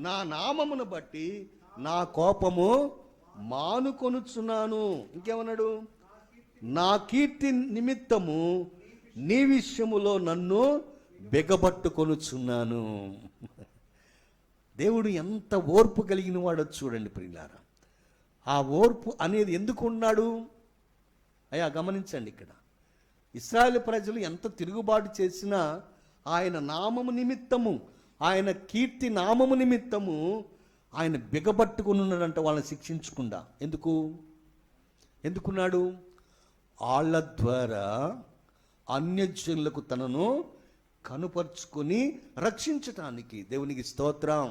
నా నామమును బట్టి నా కోపము మానుకొనుచున్నాను. ఇంకేమన్నాడు? నా కీర్తి నిమిత్తము నీ విషయములో నన్ను బెగబట్టుకొనుచున్నాను. దేవుడు ఎంత ఓర్పు కలిగిన వాడో చూడండి ప్రియులారా. ఆ ఓర్పు అనేది ఎందుకు ఉన్నాడు అయ్యా గమనించండి. ఇక్కడ ఇశ్రాయేలు ప్రజలు ఎంత తిరుగుబాటు చేసినా ఆయన నామము నిమిత్తము, ఆయన కీర్తి నామము నిమిత్తము ఆయన బిగబట్టుకుని ఉన్నాడంట వాళ్ళని శిక్షించకుండా. ఎందుకున్నాడు? వాళ్ళ ద్వారా అన్యజనులకు తనను కనుపరుచుకొని రక్షించటానికి. దేవునికి స్తోత్రం.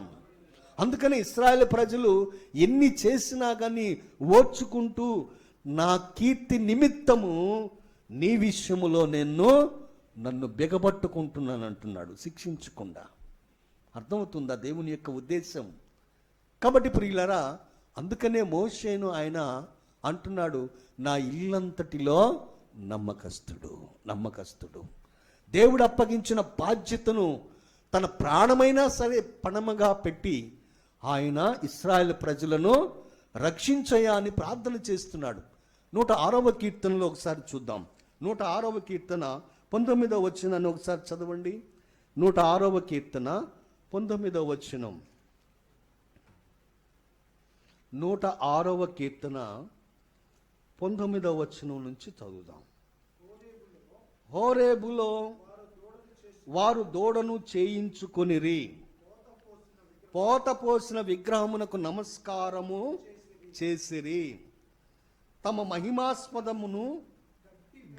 అందుకని ఇశ్రాయేలు ప్రజలు ఎన్ని చేసినా కానీ ఓర్చుకుంటూ నా కీర్తి నిమిత్తము నీ విషయములో నన్ను బిగబట్టుకుంటున్నాను అంటున్నాడు, శిక్షించకుండా. అర్థమవుతుందా దేవుని యొక్క ఉద్దేశం? కాబట్టి ప్రియులారా, అందుకనే మోషేను ఆయన అంటున్నాడు, నా ఇల్లంతటిలో నమ్మకస్తుడు. దేవుడు అప్పగించిన బాధ్యతను తన ప్రాణమైనా సరే పణముగా పెట్టి ఆయన ఇశ్రాయేలు ప్రజలను రక్షించయ్యా అని ప్రార్థన చేస్తున్నాడు. 106వ కీర్తనలో ఒకసారి చూద్దాం. 106వ కీర్తన 19వ వచనాన్ని ఒకసారి చదవండి. 106వ కీర్తన 19వ వచనం. 106వ కీర్తన 19వ వచనం నుంచి చదువుదాం. హోరేబులో వారు దూడను చేయించుకొనిరి, పోత పోసిన విగ్రహమునకు నమస్కారము చేసిరి, తమ మహిమాస్పదమును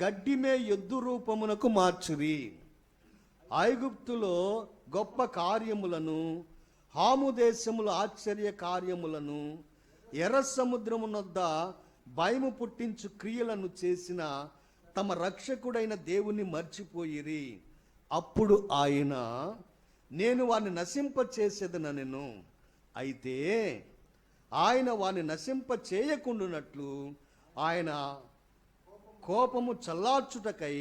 గడ్డిమే ఎద్దు రూపమునకు మార్చిరి. ఐగుప్తులో గొప్ప కార్యములను, హాము దేశముల ఆశ్చర్య కార్యములను, ఎర్ర సముద్రమునొద్ద భయము పుట్టించు క్రియలను చేసిన తమ రక్షకుడైన దేవుని మర్చిపోయిరి. అప్పుడు ఆయన, నేను వారిని నశింప చేసేదనెను. అయితే ఆయన వారిని నశింప చేయకుండానట్లు ఆయన కోపము చల్లార్చుటకై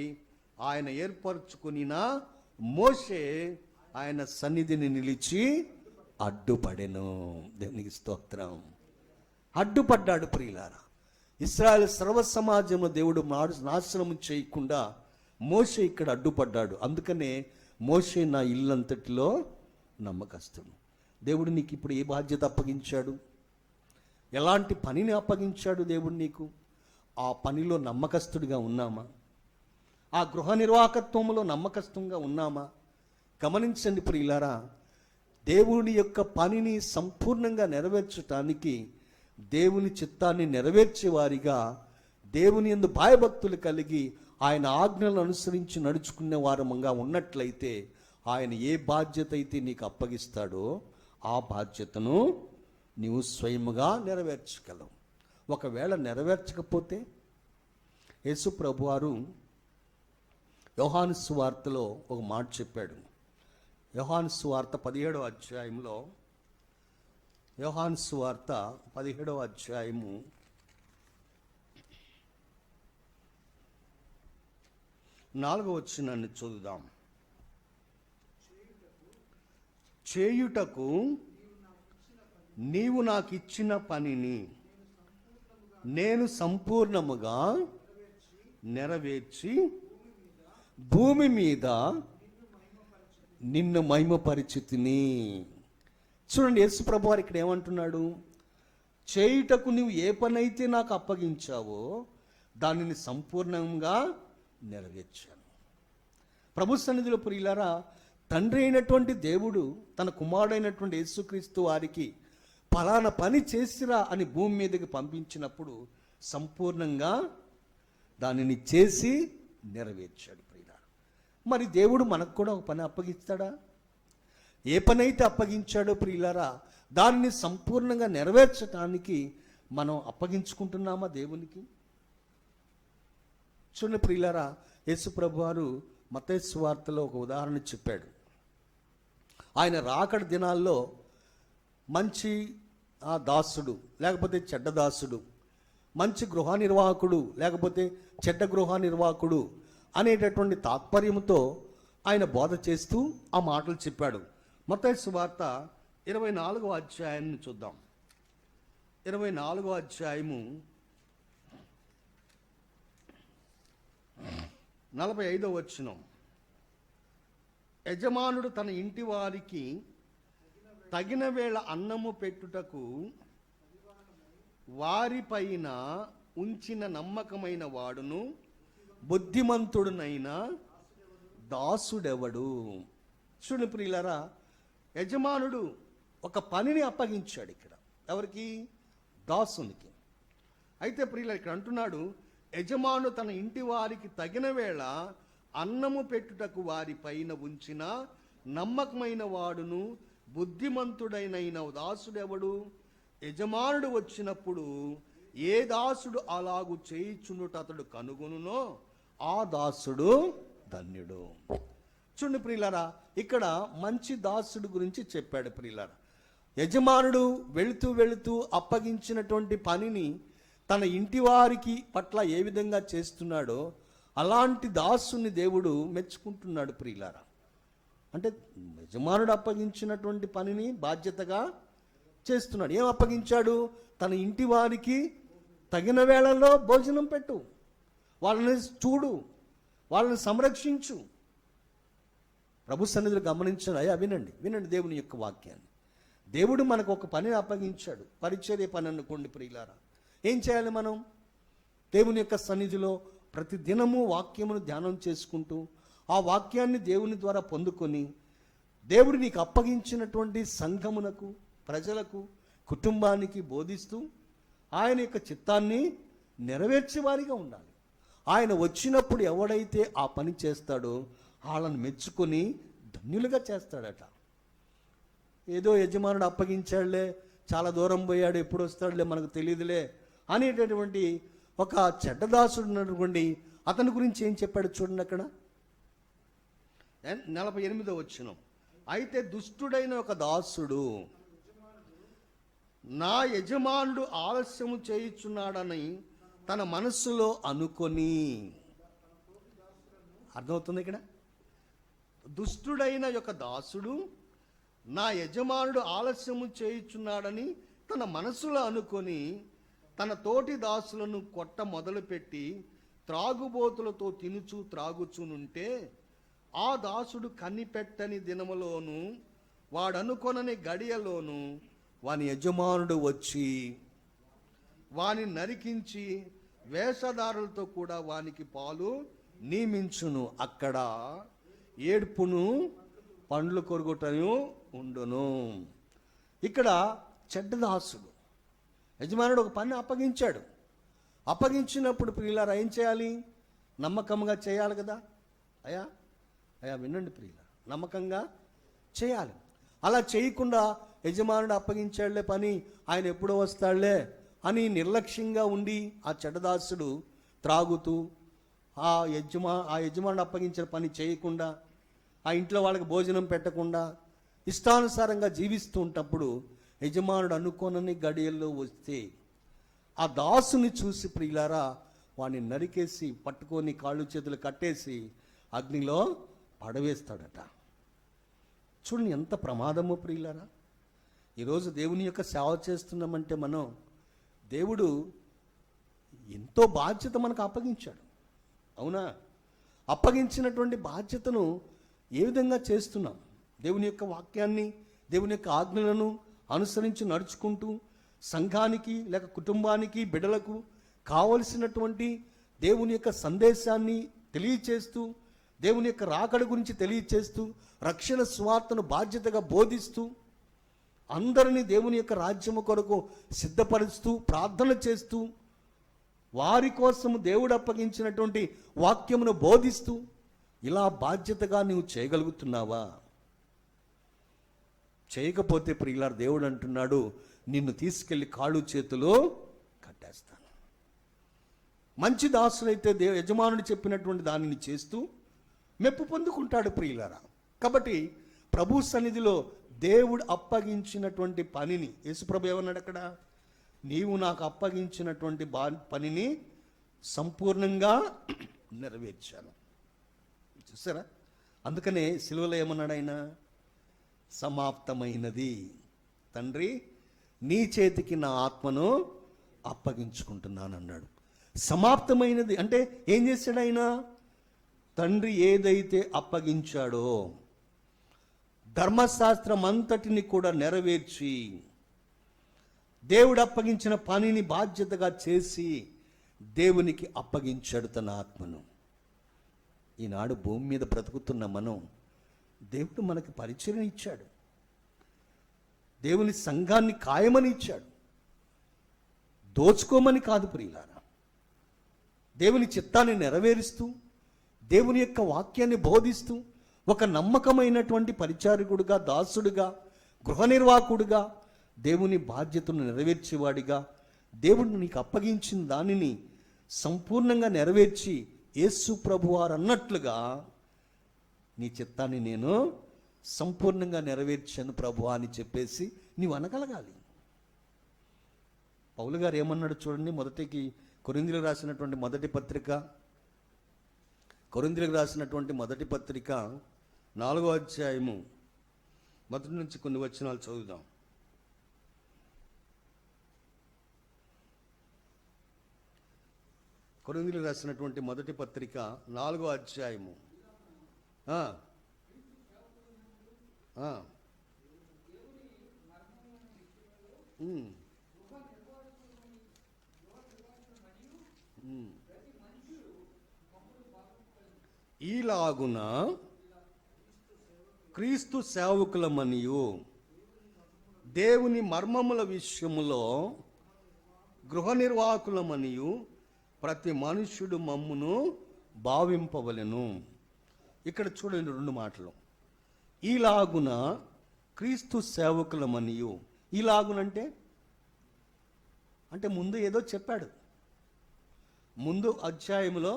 ఆయన ఏర్పరచుకునిన మోషే ఆయన సన్నిధిని నిలిచి అడ్డుపడెను. దేవునికి స్తోత్రం. అడ్డుపడ్డాడు ప్రియులారా. ఇశ్రాయేలు సర్వ సమాజంలో దేవుడు నాశనం చేయకుండా మోషే ఇక్కడ అడ్డుపడ్డాడు. అందుకనే మోషే నా ఇల్లంతటిలో నమ్మకస్తుడు. దేవుడు నీకు ఇప్పుడు ఏ బాధ్యత అప్పగించాడు? ఎలాంటి పనిని అప్పగించాడు దేవుడు నీకు? ఆ పనిలో నమ్మకస్తుడిగా ఉన్నామా? ఆ గృహ నిర్వాహకత్వంలో నమ్మకస్తుగా ఉన్నామా? గమనించండి ప్రియులారా, దేవుని యొక్క పనిని సంపూర్ణంగా నెరవేర్చటానికి, దేవుని చిత్తాన్ని నెరవేర్చే వారిగా, దేవుని యందు భయభక్తులు కలిగి ఆయన ఆజ్ఞలను అనుసరించి నడుచుకునే వారముగా ఉన్నట్లయితే ఆయన ఏ బాధ్యత అయితే నీకు అప్పగిస్తాడో ఆ బాధ్యతను నీవు స్వయముగా నెరవేర్చగలవు. ఒకవేళ నెరవేర్చకపోతే యేసు ప్రభువారు యోహాను సువార్తలో ఒక మాట చెప్పాడు. యోహాను సువార్త 17వ అధ్యాయంలో, యోహాను సువార్త 17వ అధ్యాయము 4వ వచనాన్ని చదువుదాం. చేయుటకు నీవు నాకు ఇచ్చిన పనిని నేను సంపూర్ణముగా నెరవేర్చి భూమి మీద నిన్ను మహిమపరిచితిని. చూడండి, యేసు ప్రభు వారు ఇక్కడ ఏమంటున్నాడు? చేయుటకు నువ్వు ఏ పనైతే నాకు అప్పగించావో దానిని సంపూర్ణంగా నెరవేర్చాను. ప్రభు సన్నిధిలో ప్రియులారా, తండ్రి అయినటువంటి దేవుడు తన కుమారుడైనటువంటి యేసుక్రీస్తు వారికి ఫలానా పని చేసిరా అని భూమి మీదకి పంపించినప్పుడు సంపూర్ణంగా దానిని చేసి నెరవేర్చాడు ప్రియులారా. మరి దేవుడు మనకు కూడా ఒక పని అప్పగిస్తాడా? ఏ పని అయితే అప్పగించాడో ప్రియులారా, దానిని సంపూర్ణంగా నెరవేర్చడానికి మనం అప్పగించుకుంటున్నామా దేవునికి? చూడండి ప్రియులారా, యేసు ప్రభు వారు మత్తయి సువార్తలో ఒక ఉదాహరణ చెప్పాడు. ఆయన రాకడ దినాల్లో మంచి దాసుడు లేకపోతే చెడ్డ దాసుడు, మంచి గృహ నిర్వాహకుడు లేకపోతే చెడ్డ గృహ నిర్వాహకుడు అనేటటువంటి తాత్పర్యంతో ఆయన బోధ చేస్తూ ఆ మాటలు చెప్పాడు. మత్తయి సువార్త 24వ అధ్యాయాన్ని చూద్దాం. 24వ అధ్యాయము 45వ వచనం. యజమానుడు తన ఇంటి వారికి తగిన వేళ అన్నము పెట్టుటకు వారిపైన ఉంచిన నమ్మకమైన వాడును బుద్ధిమంతుడునైన దాసుడెవడు. చూడండి ప్రియులారా, యజమానుడు ఒక పనిని అప్పగించాడు ఇక్కడ. ఎవరికి? దాసునికి. అయితే ప్రియులారా, ఇక్కడ అంటున్నాడు, యజమానుడు తన ఇంటి వారికి తగిన వేళ అన్నము పెట్టుటకు వారి పైన ఉంచిన నమ్మకమైన వాడును బుద్ధిమంతుడైన దాసుడెవడు. యజమానుడు వచ్చినప్పుడు ఏ దాసుడు అలాగు చేయిచుండుట అతడు కనుగొనునో ఆ దాసుడు ధన్యుడు. చూడండి ప్రియులారా, ఇక్కడ మంచి దాసుడు గురించి చెప్పాడు ప్రియులారా. యజమానుడు వెళుతూ వెళుతూ అప్పగించినటువంటి పనిని తన ఇంటి వారికి పట్ల ఏ విధంగా చేస్తున్నాడో అలాంటి దాసుని దేవుడు మెచ్చుకుంటున్నాడు ప్రియులారా. అంటే యజమానుడు అప్పగించినటువంటి పనిని బాధ్యతగా చేస్తున్నాడు. ఏం అప్పగించాడు? తన ఇంటి వారికి తగిన వేళల్లో భోజనం పెట్టు, వాళ్ళని చూడు, వాళ్ళని సంరక్షించు. ప్రభు సన్నిధిలో గమనించండి. అయ్యా వినండి, వినండి దేవుని యొక్క వాక్యాన్ని. దేవుడు మనకు ఒక పనిని అప్పగించాడు, పరిచర్య పని అనుకోండి ప్రియులారా. ఏం చేయాలి మనం? దేవుని యొక్క సన్నిధిలో ప్రతి దినము వాక్యమును ధ్యానం చేసుకుంటూ ఆ వాక్యాన్ని దేవుని ద్వారా పొందుకొని దేవుడు నీకు అప్పగించినటువంటి సంఘమునకు, ప్రజలకు, కుటుంబానికి బోధిస్తూ ఆయన యొక్క చిత్తాన్ని నెరవేర్చే వారిగా ఉండాలి. ఆయన వచ్చినప్పుడు ఎవడైతే ఆ పని చేస్తాడో వాళ్ళని మెచ్చుకొని ధన్యులుగా చేస్తాడట. ఏదో యజమానుడు అప్పగించాడులే, చాలా దూరం పోయాడు, ఎప్పుడు వస్తాడులే మనకు తెలియదులే అనేటటువంటి ఒక చెడ్డదాసుడు ఉన్నటువంటి అతని గురించి ఏం చెప్పాడు చూడండి అక్కడ. 48వ వచనం. అయితే దుష్టుడైన ఒక దాసుడు నా యజమానుడు ఆలస్యము చేయుచున్నాడని తన మనస్సులో అనుకొని. అర్థమవుతుంది ఇక్కడ? దుష్టుడైన ఒక దాసుడు నా యజమానుడు ఆలస్యము చేయుచున్నాడని తన మనస్సులో అనుకొని తన తోటి దాసులను కొట్ట మొదలుపెట్టి త్రాగుబోతులతో తినుచు త్రాగుచునుంటే ఆ దాసుడు కనిపెట్టని దినములోను వాడనుకొనని గడియలోను వాని యజమానుడు వచ్చి వాని నరికించి వేషధారులతో కూడా వానికి పాలు నియమించును. అక్కడ ఏడ్పును పండ్లు కొరుకుటను ఉండును. ఇక్కడ చెడ్డదాసుడు యజమానుడు ఒక పని అప్పగించాడు. అప్పగించినప్పుడు ప్రియులారా ఏం చేయాలి? నమ్మకంగా చేయాలి కదా. అయ్యా అయ్యా వినండి ప్రియులారా, నమ్మకంగా చేయాలి. అలా చేయకుండా యజమానుడు అప్పగించాడులే పని, ఆయన ఎప్పుడో వస్తాడులే అని నిర్లక్ష్యంగా ఉండి ఆ చెడ్డదాసుడు త్రాగుతూ ఆ యజమానుడు అప్పగించిన పని చేయకుండా, ఆ ఇంట్లో వాళ్ళకి భోజనం పెట్టకుండా ఇష్టానుసారంగా జీవిస్తూ ఉన్నప్పుడు యజమానుడు అనుకోనని గడియల్లో వస్తే ఆ దాసుని చూసి ప్రియులారా వాడిని నరికేసి పట్టుకొని కాళ్ళు చేతులు కట్టేసి అగ్నిలో పడవేస్తాడట. చూడండి ఎంత ప్రమాదమో ప్రియులారా. ఈరోజు దేవుని యొక్క సేవ చేస్తున్నామంటే మనం దేవుడు ఎంతో బాధ్యత మనకు అప్పగించాడు. అవునా? అప్పగించినటువంటి బాధ్యతను ఏ విధంగా చేస్తున్నాం? దేవుని యొక్క వాక్యాన్ని, దేవుని యొక్క ఆజ్ఞలను అనుసరించి నడుచుకుంటూ సంఘానికి లేక కుటుంబానికి, బిడ్డలకు కావలసినటువంటి దేవుని యొక్క సందేశాన్ని తెలియచేస్తూ, దేవుని యొక్క రాకడ గురించి తెలియచేస్తూ, రక్షణ సువార్తను బాధ్యతగా బోధిస్తూ, అందరినీ దేవుని యొక్క రాజ్యము కొరకు సిద్ధపరుస్తూ, ప్రార్థన చేస్తూ, వారి కోసము దేవుడు అప్పగించినటువంటి వాక్యమును బోధిస్తూ, ఇలా బాధ్యతగా నువ్వు చేయగలుగుతున్నావా? చేయకపోతే ప్రియులారా, దేవుడు అంటున్నాడు, నిన్ను తీసుకెళ్లి కాళ్ళు చేతులు కట్టేస్తాను. మంచి దాసులైతే యజమానుడు చెప్పినటువంటి దానిని చేస్తూ మెప్పు పొందుకుంటాడు ప్రియులారా. కాబట్టి ప్రభు సన్నిధిలో దేవుడు అప్పగించినటువంటి పనిని, యేసుప్రభు ఏమన్నాడు అక్కడ? నీవు నాకు అప్పగించినటువంటి పనిని సంపూర్ణంగా నెరవేర్చాను. చూసారా? అందుకనే సిలువలో ఏమన్నాడు ఆయన? సమాప్తమైనది. తండ్రి, నీ చేతికి నా ఆత్మను అప్పగించుకుంటున్నాను అన్నాడు. సమాప్తమైనది అంటే ఏం చేశాడు ఆయన? తండ్రి ఏదైతే అప్పగించాడో ధర్మశాస్త్రం అంతటిని కూడా నెరవేర్చి, దేవుడు అప్పగించిన పనిని బాధ్యతగా చేసి దేవునికి అప్పగించాడు తన ఆత్మను. ఈనాడు భూమి మీద బ్రతుకుతున్న మనం, దేవుడు మనకి పరిచయం ఇచ్చాడు, దేవుని సంఘాన్ని ఖాయమని ఇచ్చాడు, దోచుకోమని కాదు ప్రియులారా. దేవుని చిత్తాన్ని నెరవేరుస్తూ, దేవుని యొక్క వాక్యాన్ని బోధిస్తూ, ఒక నమ్మకమైనటువంటి పరిచారకుడుగా, దాసుడుగా, గృహ నిర్వాహకుడుగా, దేవుని బాధ్యతను నెరవేర్చేవాడిగా, దేవుడు నీకు అప్పగించిన దానిని సంపూర్ణంగా నెరవేర్చి, యేసు ప్రభువారు అన్నట్లుగా నీ చిత్తాన్ని నేను సంపూర్ణంగా నెరవేర్చాను ప్రభువా అని చెప్పేసి నీవు అనగలగాలి. పౌలు గారు ఏమన్నాడు చూడండి, కొరింథీయులకు రాసినటువంటి మొదటి పత్రిక 4వ అధ్యాయము మొదటి నుంచి కొన్ని వచనాలు చదువుదాం. కొరింథీయులకు రాసినటువంటి మొదటి పత్రిక 4వ అధ్యాయము. ఈలాగున క్రీస్తు సేవకులమనియు దేవుని మర్మముల విషయములో గృహ నిర్వాహకులమనియు ప్రతి మనుష్యుడు మమ్మును భావింపవలెను. ఇక్కడ చూడండి 2 మాటలు. ఈలాగున క్రీస్తు సేవకులమనియు. ఈలాగునంటే ముందు ఏదో చెప్పాడు. ముందు అధ్యాయములో,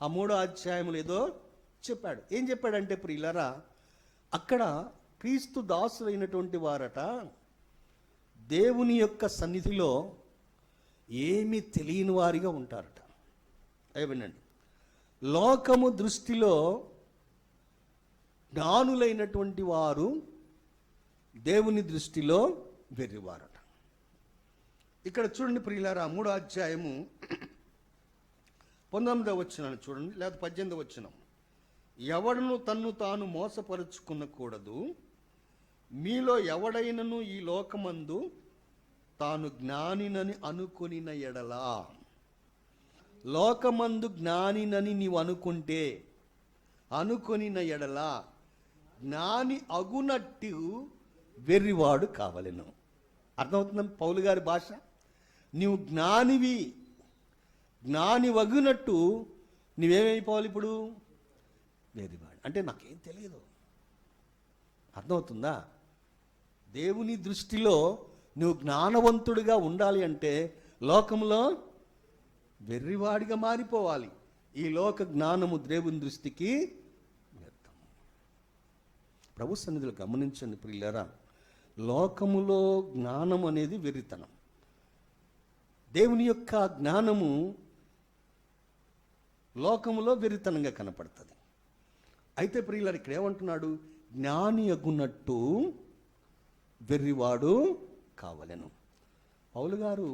ఆ 3వ అధ్యాయములో ఏదో చెప్పాడు. ఏం చెప్పాడంటే ప్రియులారా, అక్కడ క్రీస్తు దాసులైనటువంటి వారట దేవుని యొక్క సన్నిధిలో ఏమీ తెలియని వారిగా ఉంటారట. వినండి, లోకము దృష్టిలో జ్ఞానులైనటువంటి వారు దేవుని దృష్టిలో వెర్రివారట. ఇక్కడ చూడండి ప్రియులారా, 3వ అధ్యాయము 19వ వచనం చూడండి, లేదా 18వ వచనం. ఎవడను తన్ను తాను మోసపరుచుకునకూడదు, మీలో ఎవడైనను ఈ లోకమందు తాను జ్ఞానినని అనుకొనిన ఎడలా. లోకమందు జ్ఞానినని నీవు అనుకొనిన ఎడలా జ్ఞాని అగునట్టు వెర్రివాడు కావలెను. అర్థమవుతుందా పౌలు గారి భాష? నీవు జ్ఞాని వగునట్టు నువ్వేమైపోవాలి? ఇప్పుడు వెర్రివాడు అంటే నాకేం తెలియదు. అర్థమవుతుందా? దేవుని దృష్టిలో నువ్వు జ్ఞానవంతుడిగా ఉండాలి అంటే లోకంలో వెర్రివాడిగా మారిపోవాలి. ఈ లోక జ్ఞానము దేవుని దృష్టికి వ్యర్థం. ప్రభు సన్నిధిలో గమనించండి ప్రియులారా, లోకములో జ్ఞానం అనేది వెర్రితనం. దేవుని యొక్క జ్ఞానము లోకములో వెర్రితనంగా కనపడుతుంది. అయితే ప్రియులారా, ఇక్కడ ఏమంటున్నాడు? జ్ఞాని అగునట్టు వెర్రివాడు కావలెను. పౌలు గారు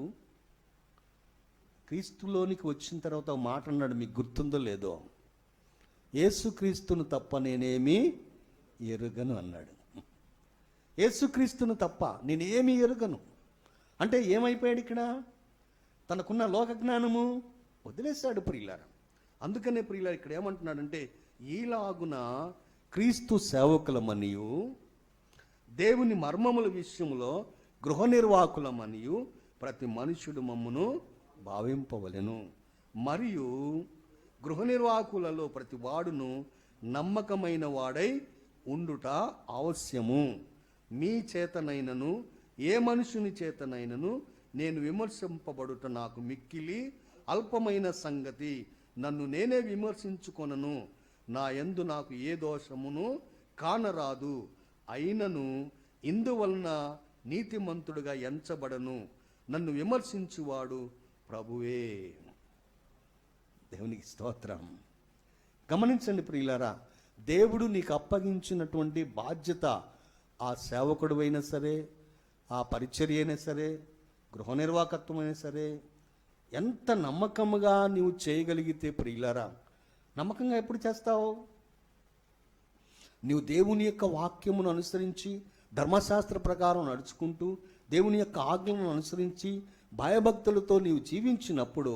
క్రీస్తులోనికి వచ్చిన తర్వాత ఒక మాట అన్నాడు, మీకు గుర్తుందో లేదో, యేసుక్రీస్తును తప్ప నేనేమీ ఎరుగను అన్నాడు. యేసుక్రీస్తును తప్ప నేనేమీ ఎరుగను అంటే ఏమైపోయాడు? ఇక్కడ తనకున్న లోక జ్ఞానము వదిలేశాడు ప్రియులారా. అందుకనే ప్రియులారా ఇక్కడ ఏమంటున్నాడంటే, ఈలాగున క్రీస్తు సేవకులమనియు దేవుని మర్మముల విషయంలో గృహ నిర్వాహకులమనియు ప్రతి మనుష్యుడు మమ్మును భావింపవలెను. మరియు గృహ నిర్వాహకులలో ప్రతి వాడును నమ్మకమైన వాడై ఉండుట అవశ్యము. మీ చేతనైనను ఏ మనుషుని చేతనైనను నేను విమర్శింపబడుట నాకు మిక్కిలి అల్పమైన సంగతి. నన్ను నేనే విమర్శించుకొనను, నా యందు నాకు ఏ దోషమును కానరాదు. అయినను ఇందువలన నీతిమంతుడుగా ఎంచబడను. నన్ను విమర్శించువాడు ప్రభువే. దేవునికి స్తోత్రం. గమనించండి ప్రియులారా, దేవుడు నీకు అప్పగించినటువంటి బాధ్యత, ఆ సేవకుడు అయినా సరే, ఆ పరిచర్య అయినా సరే, గృహ నిర్వాహకత్వం అయినా సరే, ఎంత నమ్మకంగా నీవు చేయగలిగితే ప్రియులారా, నమ్మకంగా ఎప్పుడు చేస్తావు? నీవు దేవుని యొక్క వాక్యమును అనుసరించి ధర్మశాస్త్ర ప్రకారం నడుచుకుంటూ దేవుని యొక్క ఆజ్ఞలను అనుసరించి భయభక్తులతో నీవు జీవించినప్పుడు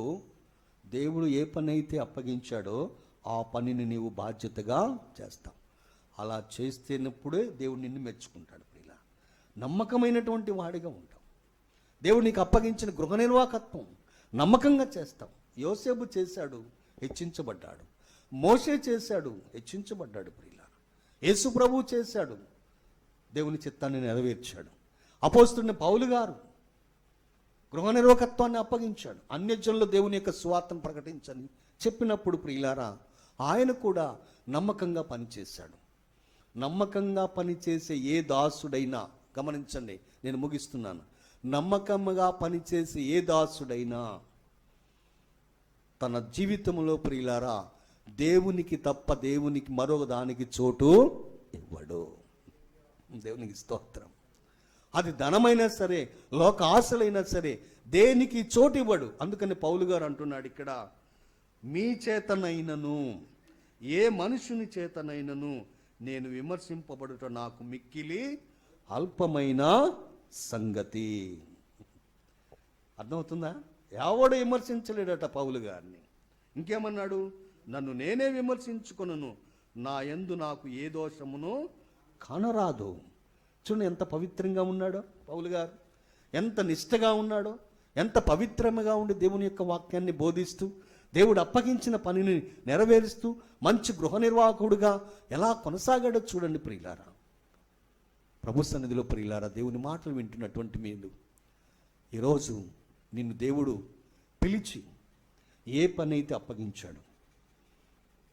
దేవుడు ఏ పని అయితే అప్పగించాడో ఆ పనిని నీవు బాధ్యతగా చేస్తావు. అలా చేస్తేనప్పుడే దేవుడు నిన్ను మెచ్చుకుంటాడు. ప్రియులా, నమ్మకమైనటువంటి వాడిగా ఉంటావు. దేవుడు నీకు అప్పగించిన గృహ నిర్వాహకత్వం నమ్మకంగా చేస్తావు. యోసేపు చేశాడు, హెచ్చించబడ్డాడు. మోషే చేశాడు, హెచ్చించబడ్డాడు. ప్రియులా, యేసు ప్రభువు చేశాడు, దేవుని చిత్తాన్ని నెరవేర్చాడు. అపోస్తులుని పౌలు గారు గృహ నిర్వాహకత్వాన్ని అప్పగించాడు. అన్యజనులు దేవుని యొక్క సువార్తను ప్రకటించని చెప్పినప్పుడు ప్రియులారా, ఆయన కూడా నమ్మకంగా పనిచేశాడు. నమ్మకంగా పనిచేసే ఏ దాసుడైనా, గమనించండి, నేను ముగిస్తున్నాను, నమ్మకంగా పనిచేసే ఏ దాసుడైనా తన జీవితంలో ప్రియులారా దేవునికి తప్ప దేవునికి మరొక దానికి చోటు ఇవ్వడు. దేవునికి స్తోత్రం. అది ధనమైనా సరే, లోక ఆశలైనా సరే, దేనికి చోటు ఇవ్వడు. అందుకని పౌలు గారు అంటున్నాడు ఇక్కడ, మీ చేతనైనను ఏ మనుషుని చేతనైనను నేను విమర్శింపబడుట నాకు మిక్కిలి అల్పమైన సంగతి. అర్థమవుతుందా? ఎవడు విమర్శించలేడట పౌలు గారిని. ఇంకేమన్నాడు? నన్ను నేనే విమర్శించుకొనను, నా యందు నాకు ఏ దోషమును కానరాదు. చూడండి ఎంత పవిత్రంగా ఉన్నాడో పౌలు గారు, ఎంత నిష్టగా ఉన్నాడో, ఎంత పవిత్రముగా ఉండి దేవుని యొక్క వాక్యాన్ని బోధిస్తూ దేవుడు అప్పగించిన పనిని నెరవేరుస్తూ మంచి గృహ నిర్వాహకుడుగా ఎలా కొనసాగాడో చూడండి ప్రియులారా. ప్రభు సన్నిధిలో ప్రియులారా, దేవుని మాటలు వింటున్నటువంటి మీరు, ఈరోజు నిన్ను దేవుడు పిలిచి ఏ పని అయితే అప్పగించాడు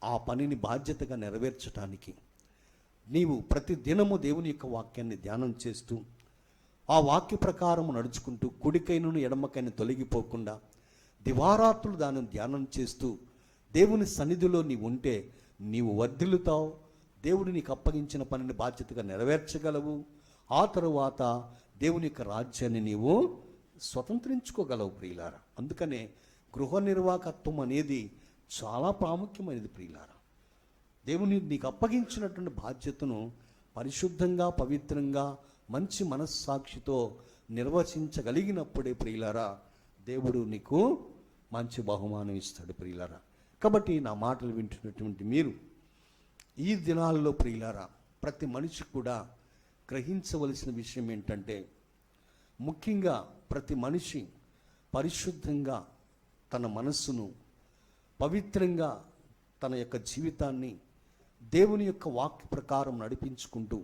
ఆ పనిని బాధ్యతగా నెరవేర్చడానికి నీవు ప్రతి దినము దేవుని యొక్క వాక్యాన్ని ధ్యానం చేస్తూ ఆ వాక్య ప్రకారము నడుచుకుంటూ కుడికైనను ఎడమకైనా తొలగిపోకుండా దివారాత్రులు దానిని ధ్యానం చేస్తూ దేవుని సన్నిధిలో నీవు ఉంటే నీవు వర్ధిల్లుతావు. దేవుడు నీకు అప్పగించిన పనిని బాధ్యతగా నెరవేర్చగలవు. ఆ తరువాత దేవుని యొక్క రాజ్యాన్ని నీవు స్వతంత్రించుకోగలవు ప్రియులారా. అందుకనే గృహ నిర్వాహకత్వం అనేది చాలా ప్రాముఖ్యమైనది ప్రియులారా. దేవుని నీకు అప్పగించినటువంటి బాధ్యతను పరిశుద్ధంగా, పవిత్రంగా, మంచి మనస్సాక్షితో నిర్వచించగలిగినప్పుడే ప్రియులారా దేవుడు నీకు మంచి బహుమానం ఇస్తాడు ప్రియులారా. కాబట్టి నా మాటలు వింటున్నటువంటి మీరు ఈ దినాల్లో ప్రియులారా ప్రతి మనిషి కూడా గ్రహించవలసిన విషయం ఏంటంటే, ముఖ్యంగా ప్రతి మనిషి పరిశుద్ధంగా తన మనస్సును, పవిత్రంగా తన యొక్క జీవితాన్ని దేవుని యొక్క వాక్య ప్రకారం నడిపించుకుంటూ